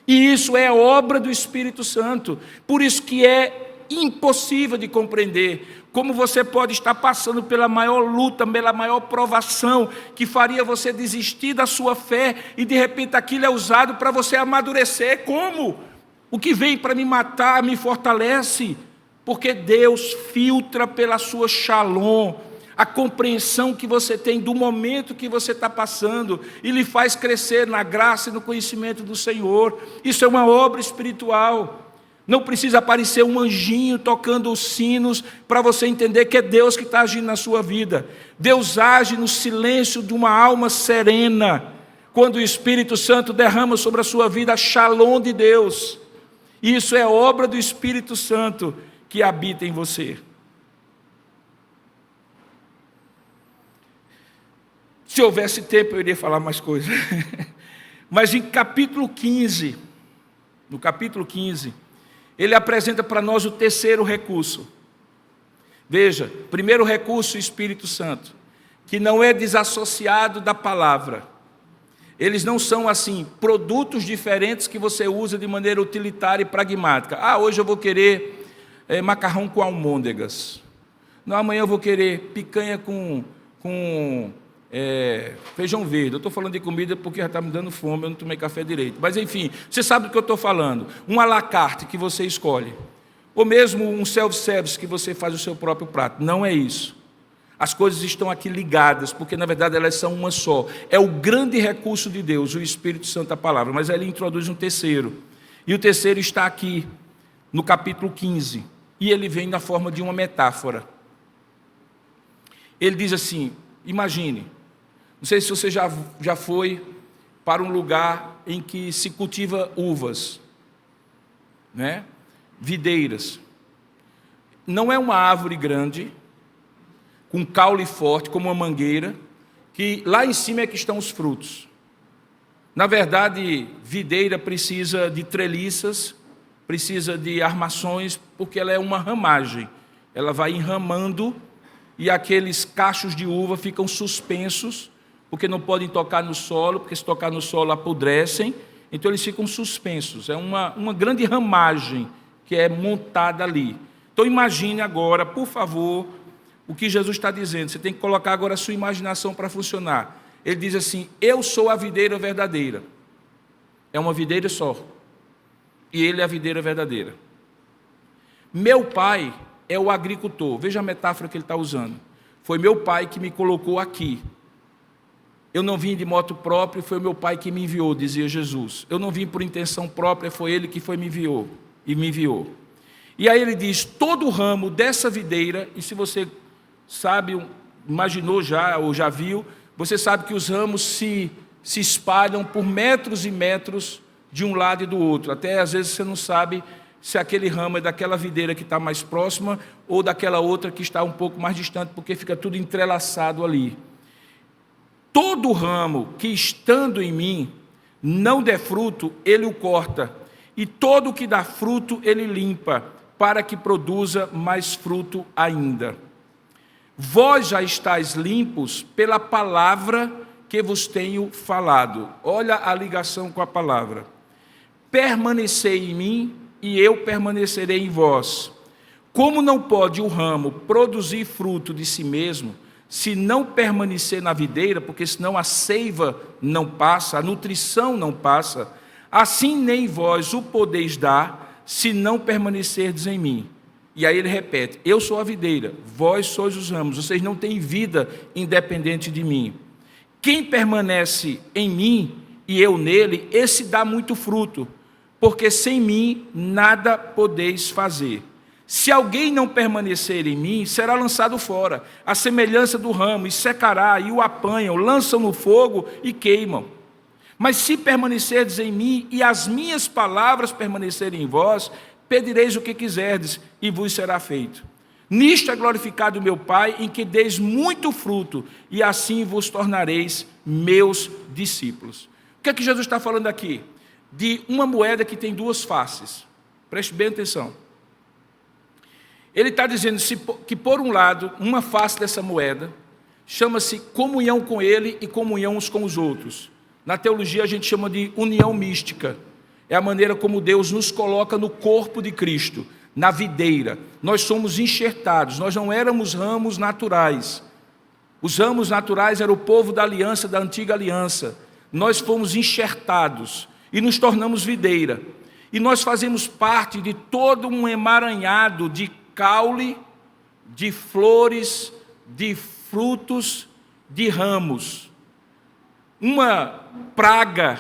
E isso é obra do Espírito Santo. Por isso que é impossível de compreender como você pode estar passando pela maior luta, pela maior provação, que faria você desistir da sua fé, e de repente aquilo é usado para você amadurecer. Como? O que vem para me matar me fortalece, porque Deus filtra pela sua shalom a compreensão que você tem do momento que você está passando, e lhe faz crescer na graça e no conhecimento do Senhor. Isso é uma obra espiritual. Não precisa aparecer um anjinho tocando os sinos para você entender que é Deus que está agindo na sua vida. Deus age no silêncio de uma alma serena, quando o Espírito Santo derrama sobre a sua vida a shalom de Deus. E isso é obra do Espírito Santo que habita em você. Se houvesse tempo eu iria falar mais coisas. Mas em capítulo 15, no capítulo 15, ele apresenta para nós o terceiro recurso. Veja, primeiro recurso, o Espírito Santo, que não é desassociado da palavra. Eles não são assim, produtos diferentes que você usa de maneira utilitária e pragmática. Hoje eu vou querer macarrão com almôndegas. Não, amanhã eu vou querer picanha com feijão verde. Eu estou falando de comida porque já está me dando fome, eu não tomei café direito. Mas enfim, você sabe do que eu estou falando. Um à la carte que você escolhe. Ou mesmo um self-service que você faz o seu próprio prato. Não é isso. As coisas estão aqui ligadas, porque na verdade elas são uma só. É o grande recurso de Deus, o Espírito Santo, a palavra. Mas aí ele introduz um terceiro. E o terceiro está aqui, no capítulo 15. E ele vem na forma de uma metáfora. Ele diz assim, imagine, não sei se você já foi para um lugar em que se cultiva uvas, né? Videiras. Não é uma árvore grande, com caule forte, como uma mangueira, que lá em cima é que estão os frutos. Na verdade, videira precisa de treliças, precisa de armações, porque ela é uma ramagem. Ela vai enramando e aqueles cachos de uva ficam suspensos, porque não podem tocar no solo, porque se tocar no solo apodrecem, então eles ficam suspensos. É uma grande ramagem que é montada ali. Então imagine agora, por favor, o que Jesus está dizendo. Você tem que colocar agora a sua imaginação para funcionar. Ele diz assim: eu sou a videira verdadeira. É uma videira só. E ele é a videira verdadeira. Meu pai é o agricultor. Veja a metáfora que ele está usando. Foi meu pai que me colocou aqui. Eu não vim de moto próprio, foi meu pai que me enviou, dizia Jesus. Eu não vim por intenção própria, foi ele que me enviou. E aí ele diz: todo ramo dessa videira, e se você sabe, imaginou já ou já viu, você sabe que os ramos se espalham por metros e metros de um lado e do outro. Até às vezes você não sabe se aquele ramo é daquela videira que está mais próxima ou daquela outra que está um pouco mais distante, porque fica tudo entrelaçado ali. Todo ramo que estando em mim não der fruto, ele o corta, e todo o que dá fruto ele limpa, para que produza mais fruto ainda. Vós já estáis limpos pela palavra que vos tenho falado. Olha a ligação com a palavra. Permanecei em mim e eu permanecerei em vós. Como não pode o ramo produzir fruto de si mesmo, se não permanecer na videira, porque senão a seiva não passa, a nutrição não passa, assim nem vós o podeis dar, se não permanecerdes em mim. E aí ele repete: eu sou a videira, vós sois os ramos, vocês não têm vida independente de mim. Quem permanece em mim e eu nele, esse dá muito fruto, porque sem mim nada podeis fazer. Se alguém não permanecer em mim, será lançado fora, à semelhança do ramo, e secará, e o apanham, lançam no fogo e queimam. Mas se permanecerdes em mim, e as minhas palavras permanecerem em vós, pedireis o que quiserdes, e vos será feito. Nisto é glorificado o meu Pai, em que deis muito fruto, e assim vos tornareis meus discípulos. O que é que Jesus está falando aqui? De uma moeda que tem duas faces. Preste bem atenção. Ele está dizendo que, por um lado, uma face dessa moeda chama-se comunhão com ele e comunhão uns com os outros. Na teologia a gente chama de união mística. É a maneira como Deus nos coloca no corpo de Cristo, na videira. Nós somos enxertados, nós não éramos ramos naturais. Os ramos naturais eram o povo da aliança, da antiga aliança. Nós fomos enxertados e nos tornamos videira. E nós fazemos parte de todo um emaranhado de caule, de flores, de frutos, de ramos. Uma praga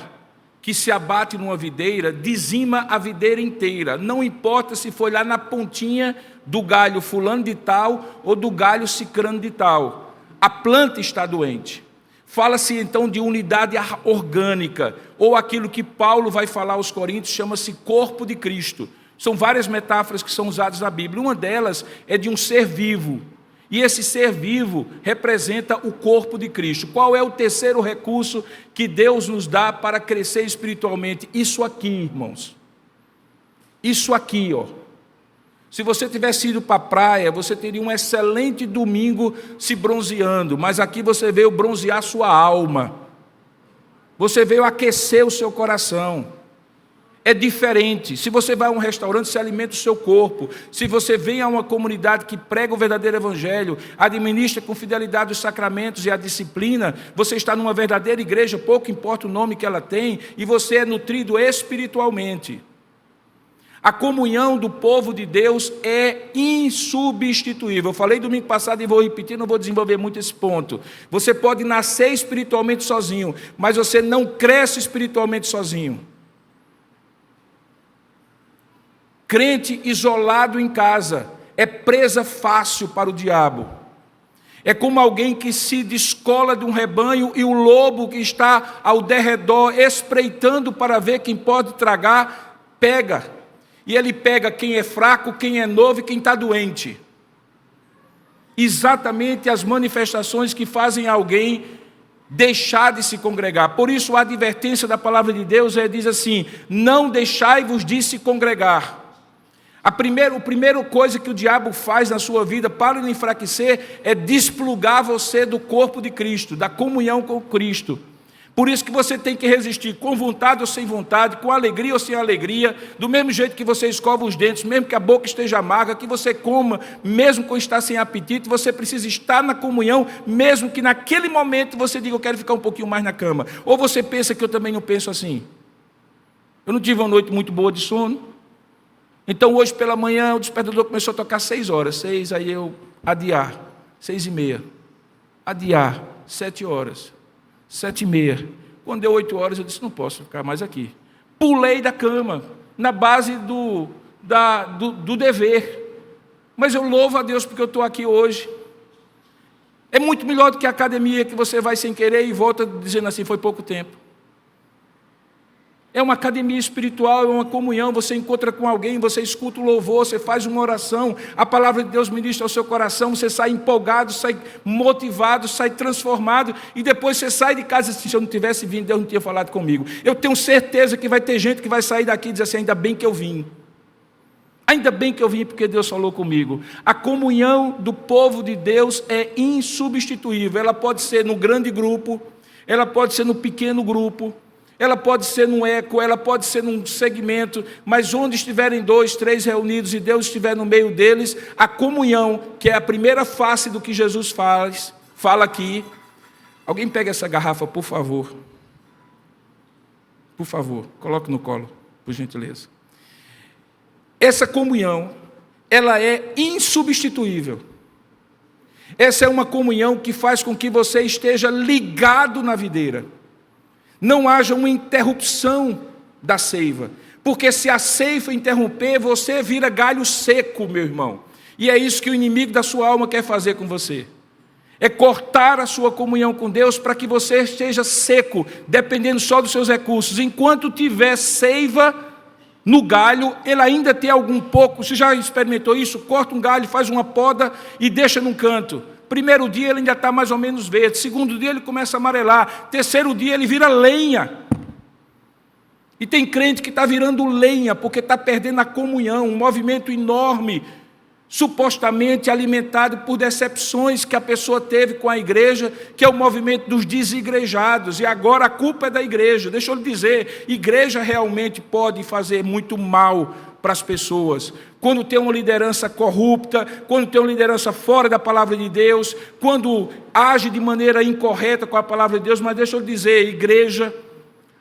que se abate numa videira dizima a videira inteira. Não importa se foi lá na pontinha do galho fulano de tal ou do galho cicrano de tal. A planta está doente. Fala-se então de unidade orgânica, ou aquilo que Paulo vai falar aos Coríntios, chama-se corpo de Cristo. São várias metáforas que são usadas na Bíblia. Uma delas é de um ser vivo. E esse ser vivo representa o corpo de Cristo. Qual é o terceiro recurso que Deus nos dá para crescer espiritualmente? Isso aqui, irmãos. Isso aqui, ó. Se você tivesse ido para a praia, você teria um excelente domingo se bronzeando. Mas aqui você veio bronzear sua alma. Você veio aquecer o seu coração. É diferente. Se você vai a um restaurante, você alimenta o seu corpo. Se você vem a uma comunidade que prega o verdadeiro evangelho, administra com fidelidade os sacramentos e a disciplina, você está numa verdadeira igreja, pouco importa o nome que ela tem, e você é nutrido espiritualmente. A comunhão do povo de Deus é insubstituível. Eu falei domingo passado e vou repetir, não vou desenvolver muito esse ponto. Você pode nascer espiritualmente sozinho, mas você não cresce espiritualmente sozinho. Crente isolado em casa é presa fácil para o diabo. É como alguém que se descola de um rebanho e o lobo que está ao derredor espreitando para ver quem pode tragar, pega. E ele pega quem é fraco, quem é novo e quem está doente. Exatamente as manifestações que fazem alguém deixar de se congregar. Por isso a advertência da palavra de Deus diz assim: não deixai-vos de se congregar. A primeira coisa que o diabo faz na sua vida para lhe enfraquecer é desplugar você do corpo de Cristo, da comunhão com Cristo. Por isso que você tem que resistir com vontade ou sem vontade, com alegria ou sem alegria, do mesmo jeito que você escova os dentes, mesmo que a boca esteja amarga, que você coma, mesmo com estar sem apetite, você precisa estar na comunhão, mesmo que naquele momento você diga, eu quero ficar um pouquinho mais na cama. Ou você pensa que eu também não penso assim? Eu não tive uma noite muito boa de sono, então hoje pela manhã o despertador começou a tocar 6 horas, 6, aí eu adiar, 6:30, adiar, 7 horas, 7:30. Quando deu 8 horas, eu disse, não posso ficar mais aqui. Pulei da cama, na base do dever. Mas eu louvo a Deus porque eu estou aqui hoje. É muito melhor do que a academia que você vai sem querer e volta dizendo assim, foi pouco tempo. É uma academia espiritual, é uma comunhão, você encontra com alguém, você escuta o louvor, você faz uma oração, a palavra de Deus ministra ao seu coração, você sai empolgado, sai motivado, sai transformado, e depois você sai de casa assim, se eu não tivesse vindo, Deus não tinha falado comigo. Eu tenho certeza que vai ter gente que vai sair daqui e dizer assim, ainda bem que eu vim. Ainda bem que eu vim porque Deus falou comigo. A comunhão do povo de Deus é insubstituível, ela pode ser no grande grupo, ela pode ser no pequeno grupo, ela pode ser num eco, ela pode ser num segmento, mas onde estiverem 2, 3 reunidos e Deus estiver no meio deles, a comunhão, que é a primeira face do que Jesus fala aqui. Alguém pega essa garrafa, por favor. Por favor, coloque no colo, por gentileza. Essa comunhão, ela é insubstituível. Essa é uma comunhão que faz com que você esteja ligado na videira. Não haja uma interrupção da seiva, porque se a ceifa interromper, você vira galho seco, meu irmão. E é isso que o inimigo da sua alma quer fazer com você. É cortar a sua comunhão com Deus para que você esteja seco, dependendo só dos seus recursos. Enquanto tiver seiva no galho, ele ainda tem algum pouco. Você já experimentou isso? Corta um galho, faz uma poda e deixa num canto. Primeiro dia ele ainda está mais ou menos verde, segundo dia ele começa a amarelar, terceiro dia ele vira lenha. E tem crente que está virando lenha, porque está perdendo a comunhão, um movimento enorme, supostamente alimentado por decepções que a pessoa teve com a igreja, que é o movimento dos desigrejados, e agora a culpa é da igreja. Deixa eu lhe dizer, igreja realmente pode fazer muito mal para as pessoas, quando tem uma liderança corrupta, quando tem uma liderança fora da palavra de Deus, quando age de maneira incorreta com a palavra de Deus. Mas deixa eu dizer, igreja,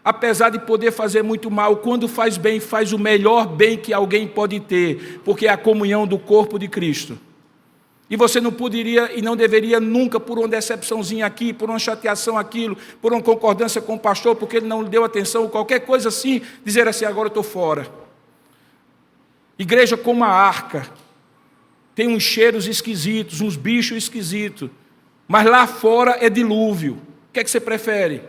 apesar de poder fazer muito mal, quando faz bem, faz o melhor bem que alguém pode ter, porque é a comunhão do corpo de Cristo. E você não poderia e não deveria nunca, por uma decepçãozinha aqui, por uma chateação aquilo, por uma concordância com o pastor, porque ele não lhe deu atenção, qualquer coisa assim, dizer assim, agora eu estou fora. Igreja como a arca, tem uns cheiros esquisitos, uns bichos esquisitos, mas lá fora é dilúvio. O que é que você prefere?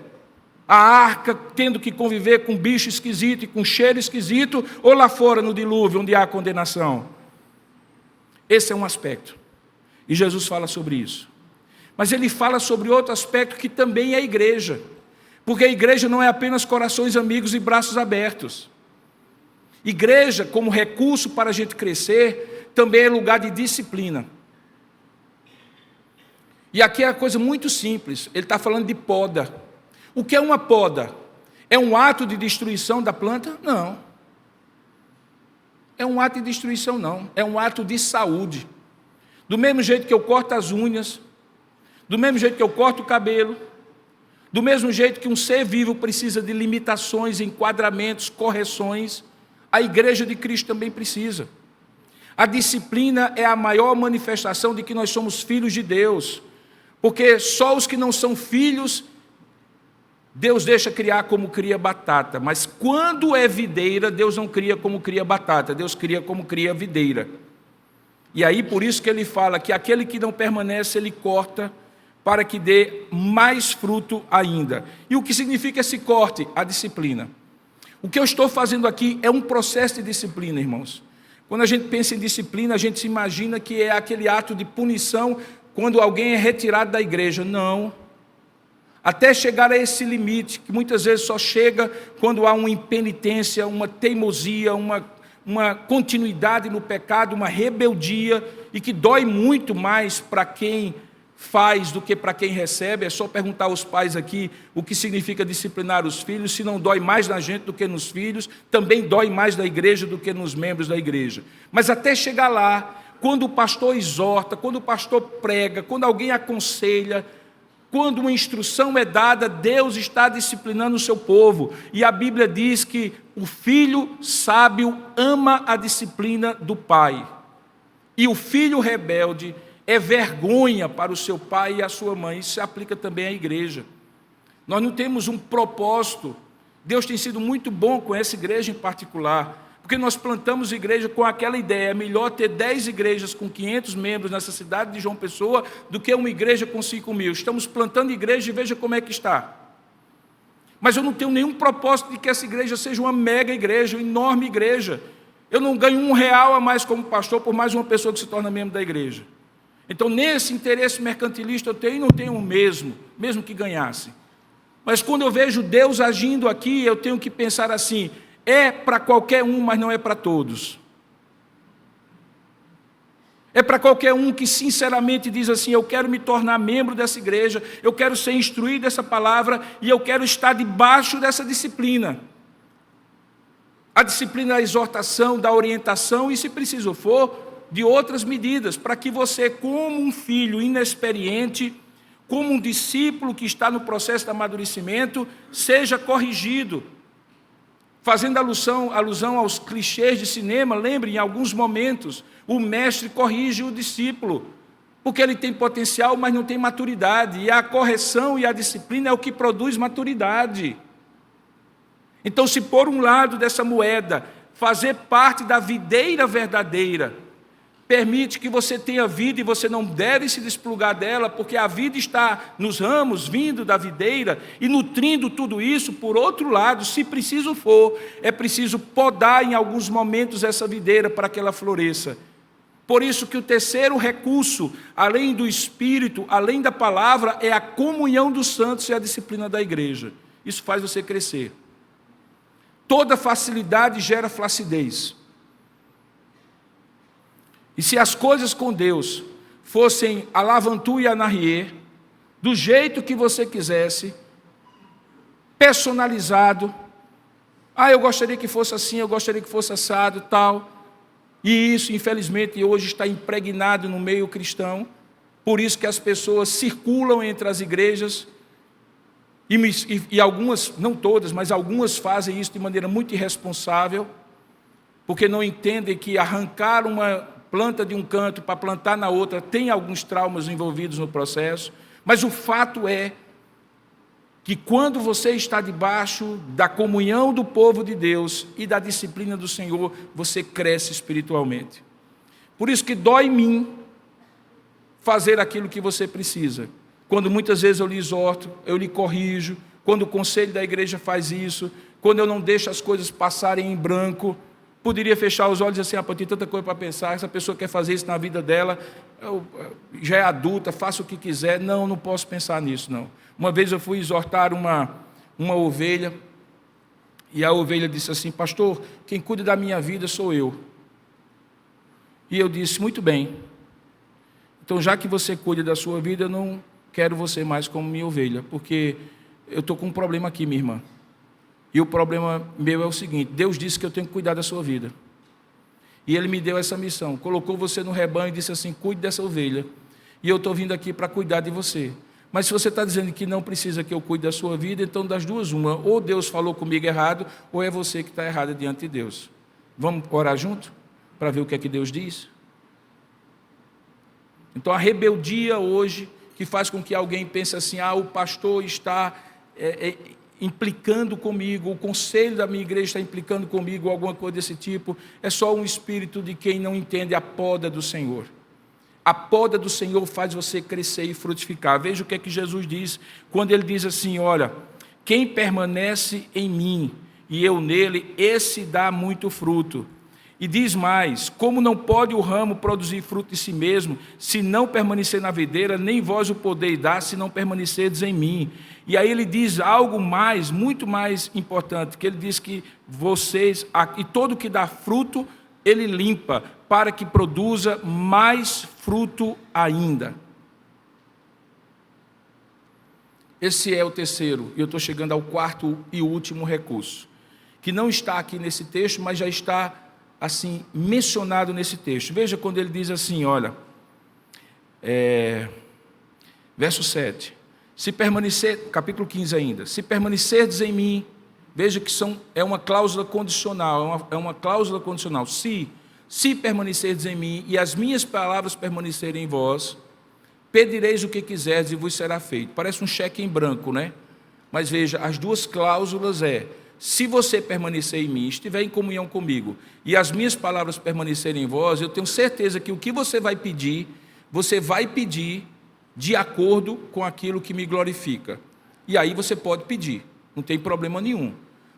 A arca tendo que conviver com bicho esquisito e com cheiro esquisito, ou lá fora no dilúvio, onde há condenação? Esse é um aspecto, e Jesus fala sobre isso. Mas ele fala sobre outro aspecto que também é a igreja, porque a igreja não é apenas corações amigos e braços abertos. Igreja, como recurso para a gente crescer, também é lugar de disciplina. E aqui é uma coisa muito simples, ele está falando de poda. O que é uma poda? É um ato de destruição da planta? Não. É um ato de destruição, não. É um ato de saúde. Do mesmo jeito que eu corto as unhas, do mesmo jeito que eu corto o cabelo, do mesmo jeito que um ser vivo precisa de limitações, enquadramentos, correções, a igreja de Cristo também precisa. A disciplina é a maior manifestação de que nós somos filhos de Deus, porque só os que não são filhos, Deus deixa criar como cria batata, mas quando é videira, Deus não cria como cria batata, Deus cria como cria videira. E aí por isso que ele fala que aquele que não permanece, ele corta, para que dê mais fruto ainda. E o que significa esse corte? A disciplina. O que eu estou fazendo aqui é um processo de disciplina, irmãos. Quando a gente pensa em disciplina, a gente se imagina que é aquele ato de punição quando alguém é retirado da igreja. Não. Até chegar a esse limite, que muitas vezes só chega quando há uma impenitência, uma teimosia, uma continuidade no pecado, uma rebeldia, e que dói muito mais para quem faz do que para quem recebe. É só perguntar aos pais aqui o que significa disciplinar os filhos. Se não dói mais na gente do que nos filhos, também dói mais na igreja do que nos membros da igreja. Mas até chegar lá, quando o pastor exorta, quando o pastor prega, quando alguém aconselha, quando uma instrução é dada, Deus está disciplinando o seu povo. E a Bíblia diz que o filho sábio ama a disciplina do pai. E o filho rebelde é vergonha para o seu pai e a sua mãe. Isso se aplica também à igreja. Nós não temos um propósito. Deus tem sido muito bom com essa igreja em particular, porque nós plantamos igreja com aquela ideia: é melhor ter 10 igrejas com 500 membros nessa cidade de João Pessoa do que uma igreja com 5.000. Estamos plantando igreja e veja como é que está. Mas eu não tenho nenhum propósito de que essa igreja seja uma mega igreja, uma enorme igreja. Eu não ganho R$1 a mais como pastor por mais uma pessoa que se torna membro da igreja. Então, nesse interesse mercantilista eu tenho e não tenho o mesmo que ganhasse. Mas quando eu vejo Deus agindo aqui, eu tenho que pensar assim: é para qualquer um, mas não é para todos. É para qualquer um que sinceramente diz assim: eu quero me tornar membro dessa igreja, eu quero ser instruído dessa palavra e eu quero estar debaixo dessa disciplina. A disciplina da exortação, da orientação e, se preciso for, de outras medidas, para que você, como um filho inexperiente, como um discípulo que está no processo de amadurecimento, seja corrigido. Fazendo alusão aos clichês de cinema, lembre, em alguns momentos, o mestre corrige o discípulo, porque ele tem potencial, mas não tem maturidade, e a correção e a disciplina é o que produz maturidade. Então, se por um lado dessa moeda, fazer parte da videira verdadeira, permite que você tenha vida e você não deve se desplugar dela, porque a vida está nos ramos, vindo da videira e nutrindo tudo isso. Por outro lado, se preciso for, é preciso podar em alguns momentos essa videira para que ela floresça. Por isso que o terceiro recurso, além do Espírito, além da palavra, é a comunhão dos santos e a disciplina da igreja. Isso faz você crescer. Toda facilidade gera flacidez. E se as coisas com Deus fossem à l'aventure e à Narrier, do jeito que você quisesse, personalizado, eu gostaria que fosse assim, eu gostaria que fosse assado, tal, e isso, infelizmente, hoje está impregnado no meio cristão, por isso que as pessoas circulam entre as igrejas, e algumas, não todas, mas algumas fazem isso de maneira muito irresponsável, porque não entendem que arrancar uma planta de um canto para plantar na outra tem alguns traumas envolvidos no processo, mas o fato é que quando você está debaixo da comunhão do povo de Deus e da disciplina do Senhor, você cresce espiritualmente. Por isso que dói em mim fazer aquilo que você precisa. Quando muitas vezes eu lhe exorto, eu lhe corrijo, quando o conselho da igreja faz isso, quando eu não deixo as coisas passarem em branco, poderia fechar os olhos e dizer assim: tem tanta coisa para pensar, essa pessoa quer fazer isso na vida dela, já é adulta, faça o que quiser. Não posso pensar nisso, não. Uma vez eu fui exortar uma ovelha, e a ovelha disse assim: pastor, quem cuida da minha vida sou eu. E eu disse: muito bem, então já que você cuida da sua vida, eu não quero você mais como minha ovelha, porque eu estou com um problema aqui, minha irmã. E o problema meu é o seguinte: Deus disse que eu tenho que cuidar da sua vida. E Ele me deu essa missão, colocou você no rebanho e disse assim: cuide dessa ovelha. E eu estou vindo aqui para cuidar de você. Mas se você está dizendo que não precisa que eu cuide da sua vida, então das duas uma: ou Deus falou comigo errado, ou é você que está errado diante de Deus. Vamos orar junto? Para ver o que é que Deus diz? Então a rebeldia hoje, que faz com que alguém pense assim: o pastor está implicando comigo, o conselho da minha igreja está implicando comigo, alguma coisa desse tipo, é só um espírito de quem não entende a poda do Senhor. A poda do Senhor faz você crescer e frutificar. Veja o que é que Jesus diz, quando Ele diz assim: olha, quem permanece em mim e eu nele, esse dá muito fruto. E diz mais: como não pode o ramo produzir fruto de si mesmo, se não permanecer na videira, nem vós o podeis dar, se não permanecerdes em mim. E aí ele diz algo mais, muito mais importante, que ele diz que vocês, e todo que dá fruto, ele limpa, para que produza mais fruto ainda. Esse é o terceiro, e eu estou chegando ao quarto e último recurso, que não está aqui nesse texto, mas já está, assim, mencionado nesse texto. Veja quando ele diz assim, olha, verso 7, se permanecer, capítulo 15 ainda, se permanecerdes em mim, veja que é uma cláusula condicional, é uma cláusula condicional, se permanecerdes em mim e as minhas palavras permanecerem em vós, pedireis o que quiserdes e vos será feito. Parece um cheque em branco, né? Mas veja, as duas cláusulas se você permanecer em mim, estiver em comunhão comigo, e as minhas palavras permanecerem em vós, eu tenho certeza que o que você vai pedir de acordo com aquilo que me glorifica. E aí você pode pedir, não tem problema nenhum.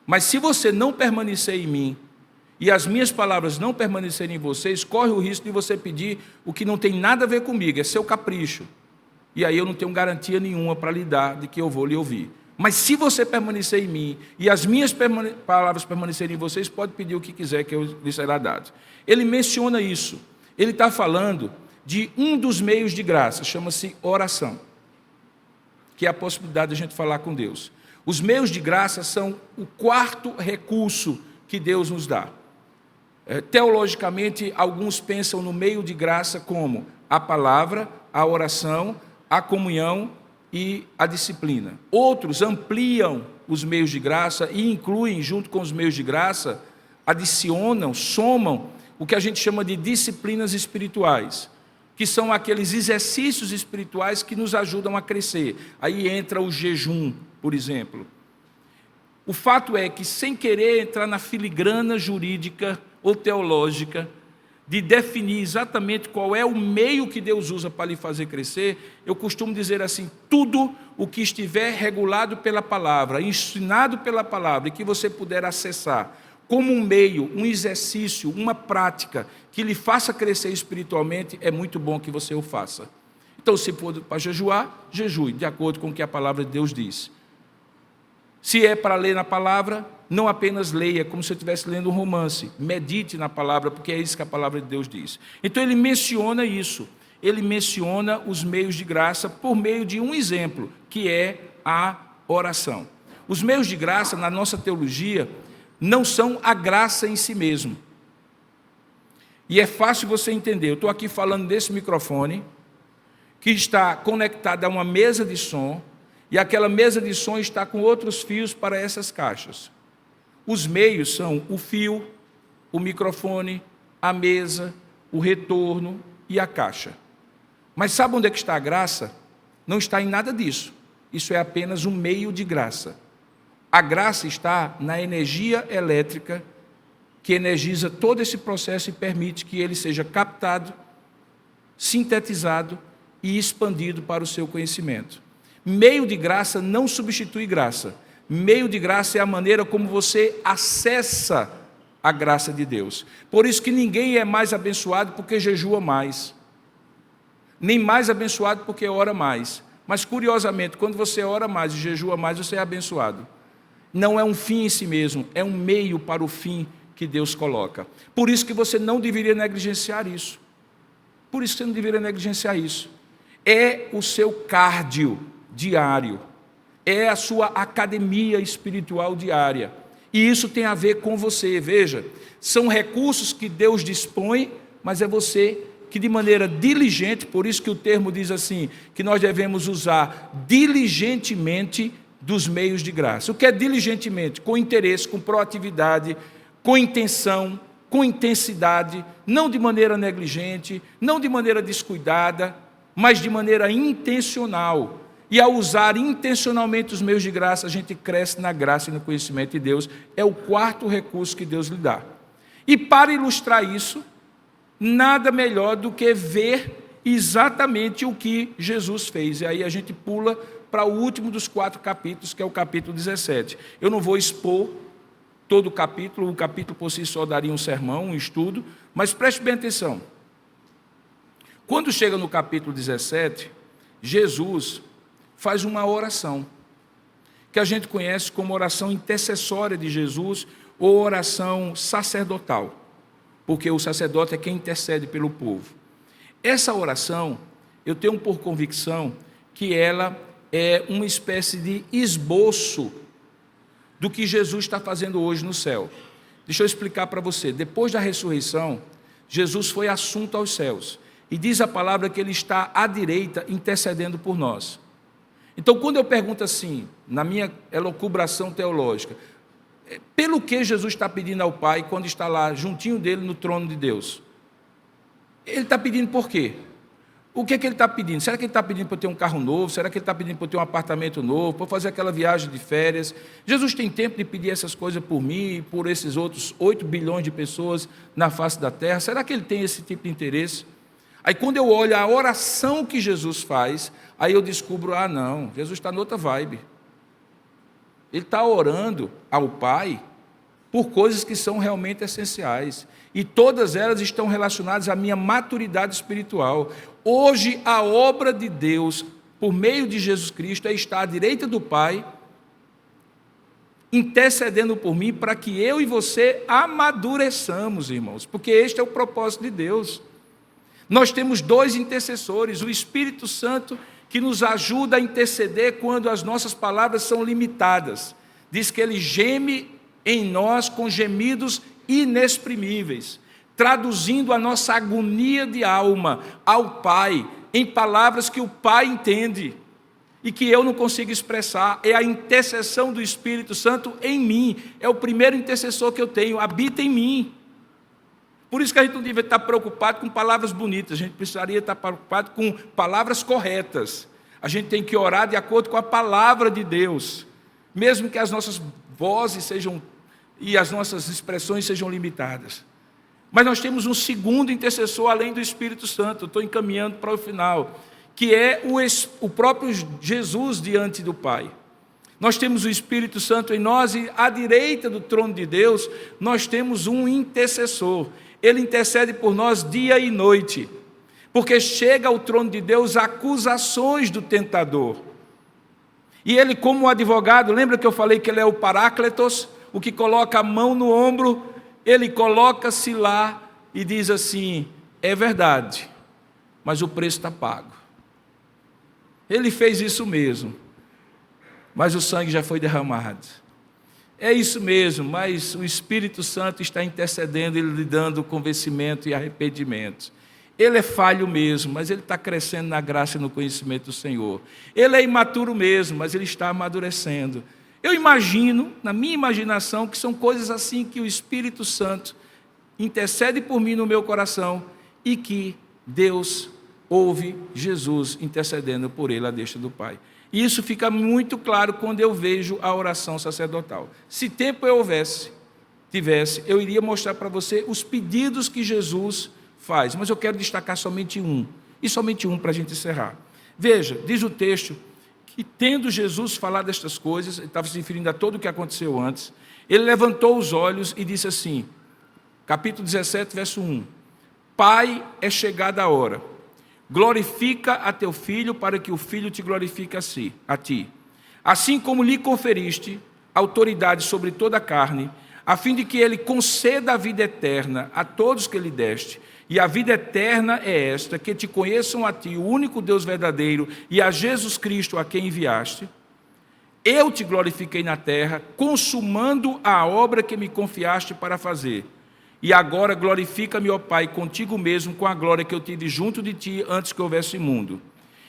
Mas se você não permanecer em mim, e as minhas palavras não permanecerem em vocês, corre o risco de você pedir o que não tem nada a ver comigo, é seu capricho. E aí eu não tenho garantia nenhuma para lhe dar de que eu vou lhe ouvir. Mas se você permanecer em mim, e as minhas palavras permanecerem em vocês, pode pedir o que quiser que eu lhe será dado. Ele menciona isso. Ele está falando de um dos meios de graça, chama-se oração, que é a possibilidade de a gente falar com Deus. Os meios de graça são o quarto recurso que Deus nos dá. Teologicamente, alguns pensam no meio de graça como a palavra, a oração, a comunhão e a disciplina. Outros ampliam os meios de graça e incluem, junto com os meios de graça, adicionam, somam o que a gente chama de disciplinas espirituais, que são aqueles exercícios espirituais que nos ajudam a crescer. Aí entra o jejum, por exemplo. O fato é que, sem querer entrar na filigrana jurídica ou teológica, de definir exatamente qual é o meio que Deus usa para lhe fazer crescer, eu costumo dizer assim, tudo o que estiver regulado pela palavra, ensinado pela palavra, e que você puder acessar, como um meio, um exercício, uma prática, que lhe faça crescer espiritualmente, é muito bom que você o faça. Então, se for para jejuar, jejue, de acordo com o que a palavra de Deus diz. Se é para ler na palavra, não apenas leia, como se eu estivesse lendo um romance. Medite na palavra, porque é isso que a palavra de Deus diz. Então ele menciona isso. Ele menciona os meios de graça por meio de um exemplo, que é a oração. Os meios de graça, na nossa teologia, não são a graça em si mesmo. E é fácil você entender. Eu estou aqui falando desse microfone, que está conectado a uma mesa de som, e aquela mesa de som está com outros fios para essas caixas. Os meios são o fio, o microfone, a mesa, o retorno e a caixa. Mas sabe onde é que está a graça? Não está em nada disso. Isso é apenas um meio de graça. A graça está na energia elétrica que energiza todo esse processo e permite que ele seja captado, sintetizado e expandido para o seu conhecimento. Meio de graça não substitui graça. Meio de graça é a maneira como você acessa a graça de Deus. Por isso que ninguém é mais abençoado porque jejua mais, nem mais abençoado porque ora mais. Mas, curiosamente, quando você ora mais e jejua mais, você é abençoado. Não é um fim em si mesmo, é um meio para o fim que Deus coloca. Por isso que você não deveria negligenciar isso. Por isso que você não deveria negligenciar isso. É o seu cardio diário. É a sua academia espiritual diária. E isso tem a ver com você. Veja, são recursos que Deus dispõe, mas é você que de maneira diligente, por isso que o termo diz assim, que nós devemos usar diligentemente dos meios de graça. O que é diligentemente? Com interesse, com proatividade, com intenção, com intensidade, não de maneira negligente, não de maneira descuidada, mas de maneira intencional. E ao usar intencionalmente os meios de graça, a gente cresce na graça e no conhecimento de Deus. É o quarto recurso que Deus lhe dá. E para ilustrar isso, nada melhor do que ver exatamente o que Jesus fez. E aí a gente pula para o último dos 4 capítulos, que é o capítulo 17. Eu não vou expor todo o capítulo por si só daria um sermão, um estudo, mas preste bem atenção. Quando chega no capítulo 17, Jesus faz uma oração, que a gente conhece como oração intercessória de Jesus, ou oração sacerdotal, porque o sacerdote é quem intercede pelo povo. Essa oração, eu tenho por convicção que ela é uma espécie de esboço do que Jesus está fazendo hoje no céu. Deixa eu explicar para você. Depois da ressurreição, Jesus foi assunto aos céus. E diz a palavra que ele está à direita intercedendo por nós. Então, quando eu pergunto assim, na minha elucubração teológica, pelo que Jesus está pedindo ao Pai quando está lá juntinho dele no trono de Deus? Ele está pedindo por quê? O que é que ele está pedindo? Será que ele está pedindo para eu ter um carro novo? Será que ele está pedindo para eu ter um apartamento novo? Para eu fazer aquela viagem de férias? Jesus tem tempo de pedir essas coisas por mim e por esses outros 8 bilhões de pessoas na face da terra? Será que ele tem esse tipo de interesse? Aí quando eu olho a oração que Jesus faz, aí eu descubro, não, Jesus está noutra vibe. Ele está orando ao Pai por coisas que são realmente essenciais. E todas elas estão relacionadas à minha maturidade espiritual. Hoje, a obra de Deus, por meio de Jesus Cristo, é estar à direita do Pai, intercedendo por mim, para que eu e você amadureçamos, irmãos, porque este é o propósito de Deus. Nós temos 2 intercessores, o Espírito Santo, que nos ajuda a interceder quando as nossas palavras são limitadas. Diz que ele geme em nós com gemidos inexprimíveis, traduzindo a nossa agonia de alma ao Pai, em palavras que o Pai entende e que eu não consigo expressar. É a intercessão do Espírito Santo em mim, é o primeiro intercessor que eu tenho, habita em mim. Por isso que a gente não deve estar preocupado com palavras bonitas, a gente precisaria estar preocupado com palavras corretas. A gente tem que orar de acordo com a palavra de Deus, mesmo que as nossas vozes sejam e as nossas expressões sejam limitadas. Mas nós temos um segundo intercessor além do Espírito Santo, estou encaminhando para o final, que é o próprio Jesus diante do Pai. Nós temos o Espírito Santo em nós e à direita do trono de Deus nós temos um intercessor. Ele intercede por nós dia e noite, porque chega ao trono de Deus acusações do tentador. E ele, como advogado, lembra que eu falei que ele é o Paráclitos, o que coloca a mão no ombro, ele coloca-se lá e diz assim, é verdade, mas o preço está pago. Ele fez isso mesmo, mas o sangue já foi derramado. É isso mesmo, mas o Espírito Santo está intercedendo, ele lhe dando convencimento e arrependimento. Ele é falho mesmo, mas ele está crescendo na graça e no conhecimento do Senhor. Ele é imaturo mesmo, mas ele está amadurecendo. Eu imagino, na minha imaginação, que são coisas assim que o Espírito Santo intercede por mim no meu coração e que Deus ouve Jesus intercedendo por ele à destra do Pai. E isso fica muito claro quando eu vejo a oração sacerdotal. Se tempo eu tivesse, eu iria mostrar para você os pedidos que Jesus faz, mas eu quero destacar somente um, e somente um para a gente encerrar. Veja, diz o texto, que tendo Jesus falado estas coisas, ele estava se referindo a tudo o que aconteceu antes, ele levantou os olhos e disse assim, capítulo 17, verso 1, Pai, é chegada a hora, glorifica a teu filho, para que o filho te glorifique a ti, assim como lhe conferiste autoridade sobre toda a carne, a fim de que ele conceda a vida eterna a todos que lhe deste. E a vida eterna é esta, que te conheçam a ti, o único Deus verdadeiro, e a Jesus Cristo a quem enviaste. Eu te glorifiquei na terra, consumando a obra que me confiaste para fazer. E agora glorifica-me, ó Pai, contigo mesmo, com a glória que eu tive junto de ti antes que houvesse mundo.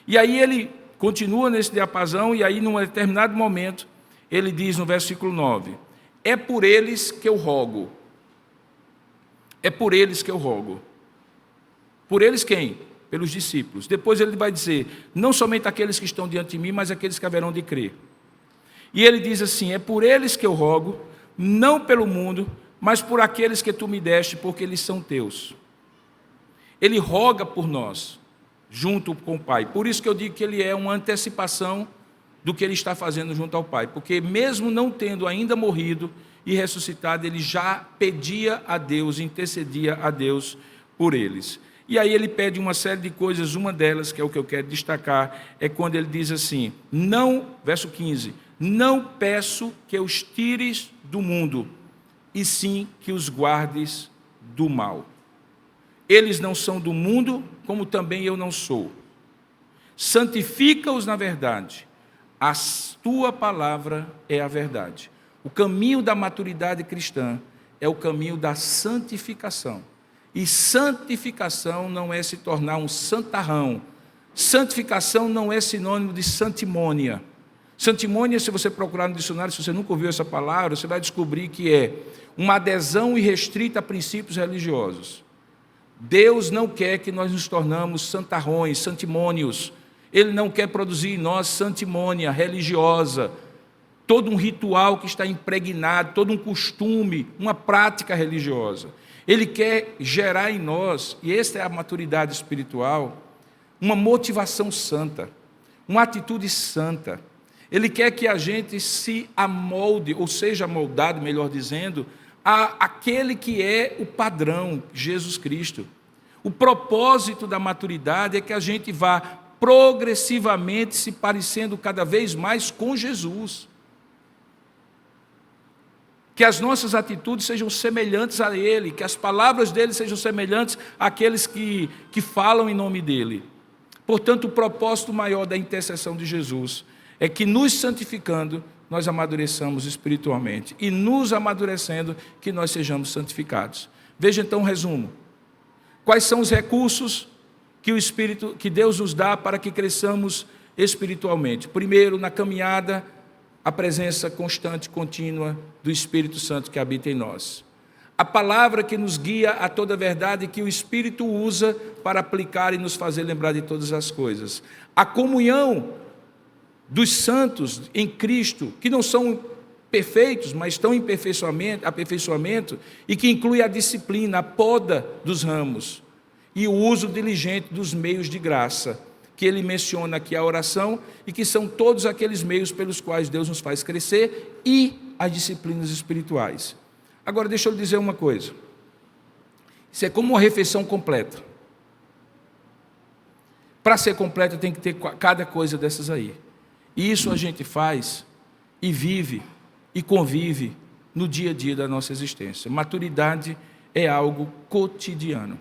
E aí ele continua nesse diapasão, e aí num determinado momento, ele diz no versículo 9, é por eles que eu rogo. É por eles que eu rogo. Por eles quem? Pelos discípulos. Depois ele vai dizer, não somente aqueles que estão diante de mim, mas aqueles que haverão de crer. E ele diz assim, é por eles que eu rogo, não pelo mundo, mas por aqueles que tu me deste, porque eles são teus. Ele roga por nós, junto com o Pai. Por isso que eu digo que ele é uma antecipação do que ele está fazendo junto ao Pai. Porque mesmo não tendo ainda morrido e ressuscitado, ele já pedia a Deus, intercedia a Deus por eles. E aí ele pede uma série de coisas, uma delas, que é o que eu quero destacar, é quando ele diz assim, não, verso 15, não peço que os tires do mundo, e sim que os guardes do mal. Eles não são do mundo, como também eu não sou. Santifica-os na verdade. a tua palavra é a verdade. O caminho da maturidade cristã é o caminho da santificação. E santificação não é se tornar um santarrão. Santificação não é sinônimo de santimônia. Santimônia, se você procurar no dicionário, se você nunca ouviu essa palavra, você vai descobrir que é uma adesão irrestrita a princípios religiosos. Deus não quer que nós nos tornamos santarrões, santimônios. Ele não quer produzir em nós santimônia religiosa, todo um ritual que está impregnado, todo um costume, uma prática religiosa. Ele quer gerar em nós, e esta é a maturidade espiritual, uma motivação santa, uma atitude santa. Ele quer que a gente se amolde, ou seja moldado, melhor dizendo, aquele que é o padrão, Jesus Cristo. O propósito da maturidade é que a gente vá progressivamente se parecendo cada vez mais com Jesus. Que as nossas atitudes sejam semelhantes a Ele, que as palavras dEle sejam semelhantes àqueles que falam em nome dEle. Portanto, o propósito maior da intercessão de Jesus é que, nos santificando, nós amadureçamos espiritualmente, e nos amadurecendo, que nós sejamos santificados. Veja então o resumo. Quais são os recursos que Deus nos dá para que cresçamos espiritualmente? Primeiro, na caminhada, a presença constante e contínua do Espírito Santo que habita em nós. A palavra que nos guia a toda a verdade, que o Espírito usa para aplicar e nos fazer lembrar de todas as coisas. A comunhão dos santos em Cristo, que não são perfeitos, mas estão em aperfeiçoamento, e que inclui a disciplina, a poda dos ramos, e o uso diligente dos meios de graça, que ele menciona aqui a oração, e que são todos aqueles meios pelos quais Deus nos faz crescer, e as disciplinas espirituais. Agora, deixa eu lhe dizer uma coisa. Isso é como uma refeição completa. Para ser completa tem que ter cada coisa dessas aí. E isso a gente faz e vive e convive no dia a dia da nossa existência. Maturidade é algo cotidiano.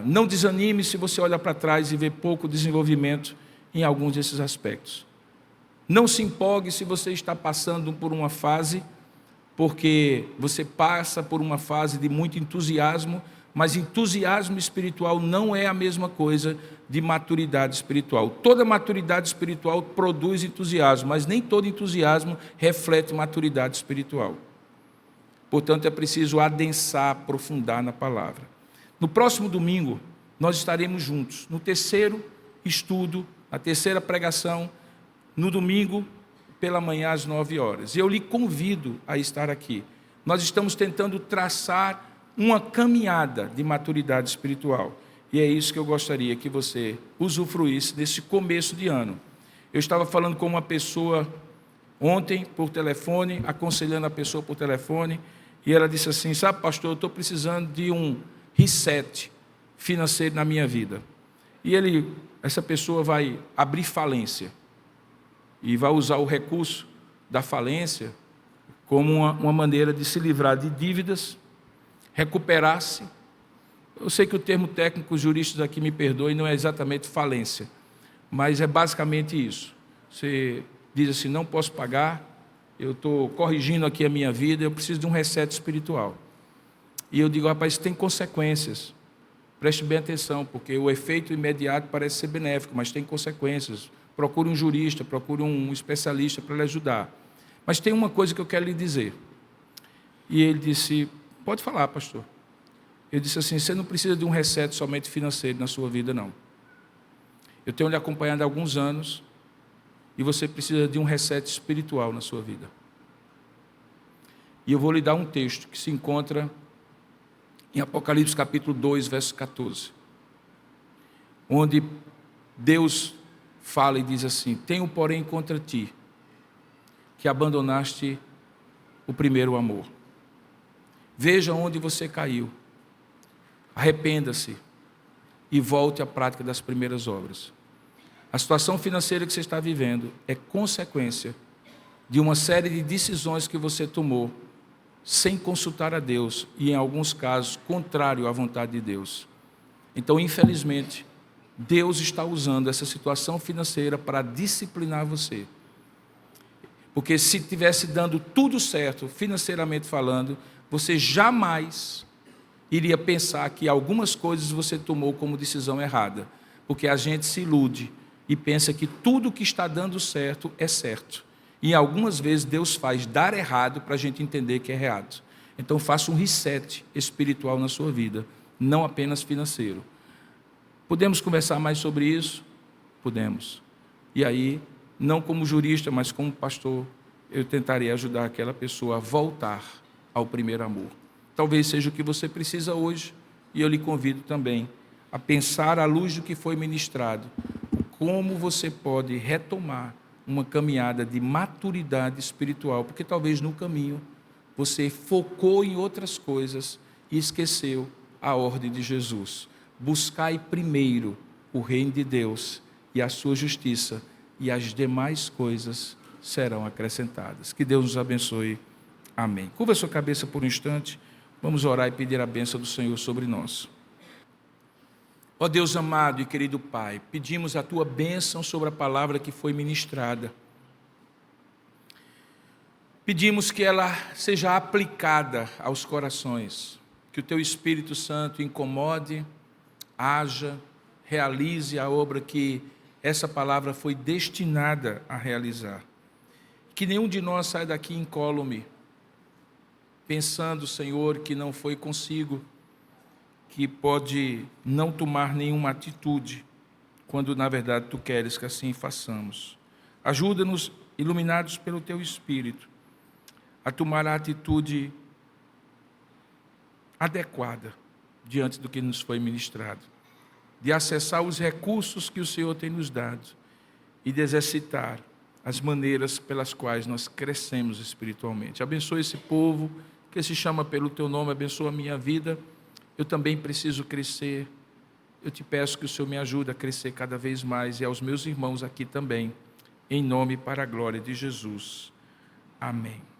Não desanime se você olha para trás e vê pouco desenvolvimento em alguns desses aspectos. Não se empolgue se você está passando por uma fase, porque você passa por uma fase de muito entusiasmo, mas entusiasmo espiritual não é a mesma coisa de maturidade espiritual. Toda maturidade espiritual produz entusiasmo, mas nem todo entusiasmo reflete maturidade espiritual. Portanto, é preciso adensar, aprofundar na palavra. No próximo domingo, nós estaremos juntos, no terceiro estudo, a terceira pregação, no domingo, pela manhã, às 9 horas. Eu lhe convido a estar aqui. Nós estamos tentando traçar uma caminhada de maturidade espiritual. E é isso que eu gostaria que você usufruísse desse começo de ano. Eu estava falando com uma pessoa ontem, por telefone, aconselhando a pessoa por telefone, e ela disse assim: sabe, pastor, eu estou precisando de um reset financeiro na minha vida. E essa pessoa vai abrir falência e vai usar o recurso da falência como uma maneira de se livrar de dívidas, recuperar-se. Eu sei que o termo técnico, os juristas aqui me perdoem, não é exatamente falência, mas é basicamente isso. Você diz assim: não posso pagar, eu estou corrigindo aqui a minha vida, eu preciso de um reset espiritual. E eu digo: rapaz, isso tem consequências. Preste bem atenção, porque o efeito imediato parece ser benéfico, mas tem consequências. Procure um jurista, procure um especialista para lhe ajudar. Mas tem uma coisa que eu quero lhe dizer. E ele disse: pode falar, pastor. Ele disse assim: você não precisa de um reset somente financeiro na sua vida, não. Eu tenho lhe acompanhado há alguns anos, e você precisa de um reset espiritual na sua vida. E eu vou lhe dar um texto que se encontra em Apocalipse capítulo 2, verso 14, onde Deus fala e diz assim: tenho, porém, contra ti, que abandonaste o primeiro amor. Veja onde você caiu, arrependa-se e volte à prática das primeiras obras. A situação financeira que você está vivendo é consequência de uma série de decisões que você tomou sem consultar a Deus e, em alguns casos, contrário à vontade de Deus. Então, infelizmente, Deus está usando essa situação financeira para disciplinar você. Porque se estivesse dando tudo certo, financeiramente falando, você jamais iria pensar que algumas coisas você tomou como decisão errada. Porque a gente se ilude e pensa que tudo que está dando certo é certo. E algumas vezes Deus faz dar errado para a gente entender que é errado. Então faça um reset espiritual na sua vida, não apenas financeiro. Podemos conversar mais sobre isso? Podemos. E aí, não como jurista, mas como pastor, eu tentarei ajudar aquela pessoa a voltar ao primeiro amor. Talvez seja o que você precisa hoje, e eu lhe convido também a pensar à luz do que foi ministrado, como você pode retomar uma caminhada de maturidade espiritual, porque talvez no caminho você focou em outras coisas e esqueceu a ordem de Jesus. Buscai primeiro o reino de Deus e a sua justiça, e as demais coisas serão acrescentadas. Que Deus nos abençoe. Amém. Curva a sua cabeça por um instante. Vamos orar e pedir a bênção do Senhor sobre nós. Ó Deus amado e querido Pai, pedimos a Tua bênção sobre a palavra que foi ministrada. Pedimos que ela seja aplicada aos corações, que o Teu Espírito Santo incomode, haja, realize a obra que essa palavra foi destinada a realizar. Que nenhum de nós saia daqui incólume, pensando, Senhor, que não foi consigo, que pode não tomar nenhuma atitude, quando na verdade Tu queres que assim façamos. Ajuda-nos, iluminados pelo Teu Espírito, a tomar a atitude adequada diante do que nos foi ministrado, de acessar os recursos que o Senhor tem nos dado e de exercitar as maneiras pelas quais nós crescemos espiritualmente. Abençoa esse povo que se chama pelo Teu nome, abençoa a minha vida. Eu também preciso crescer. Eu te peço que o Senhor me ajude a crescer cada vez mais, e aos meus irmãos aqui também, em nome e para a glória de Jesus. Amém.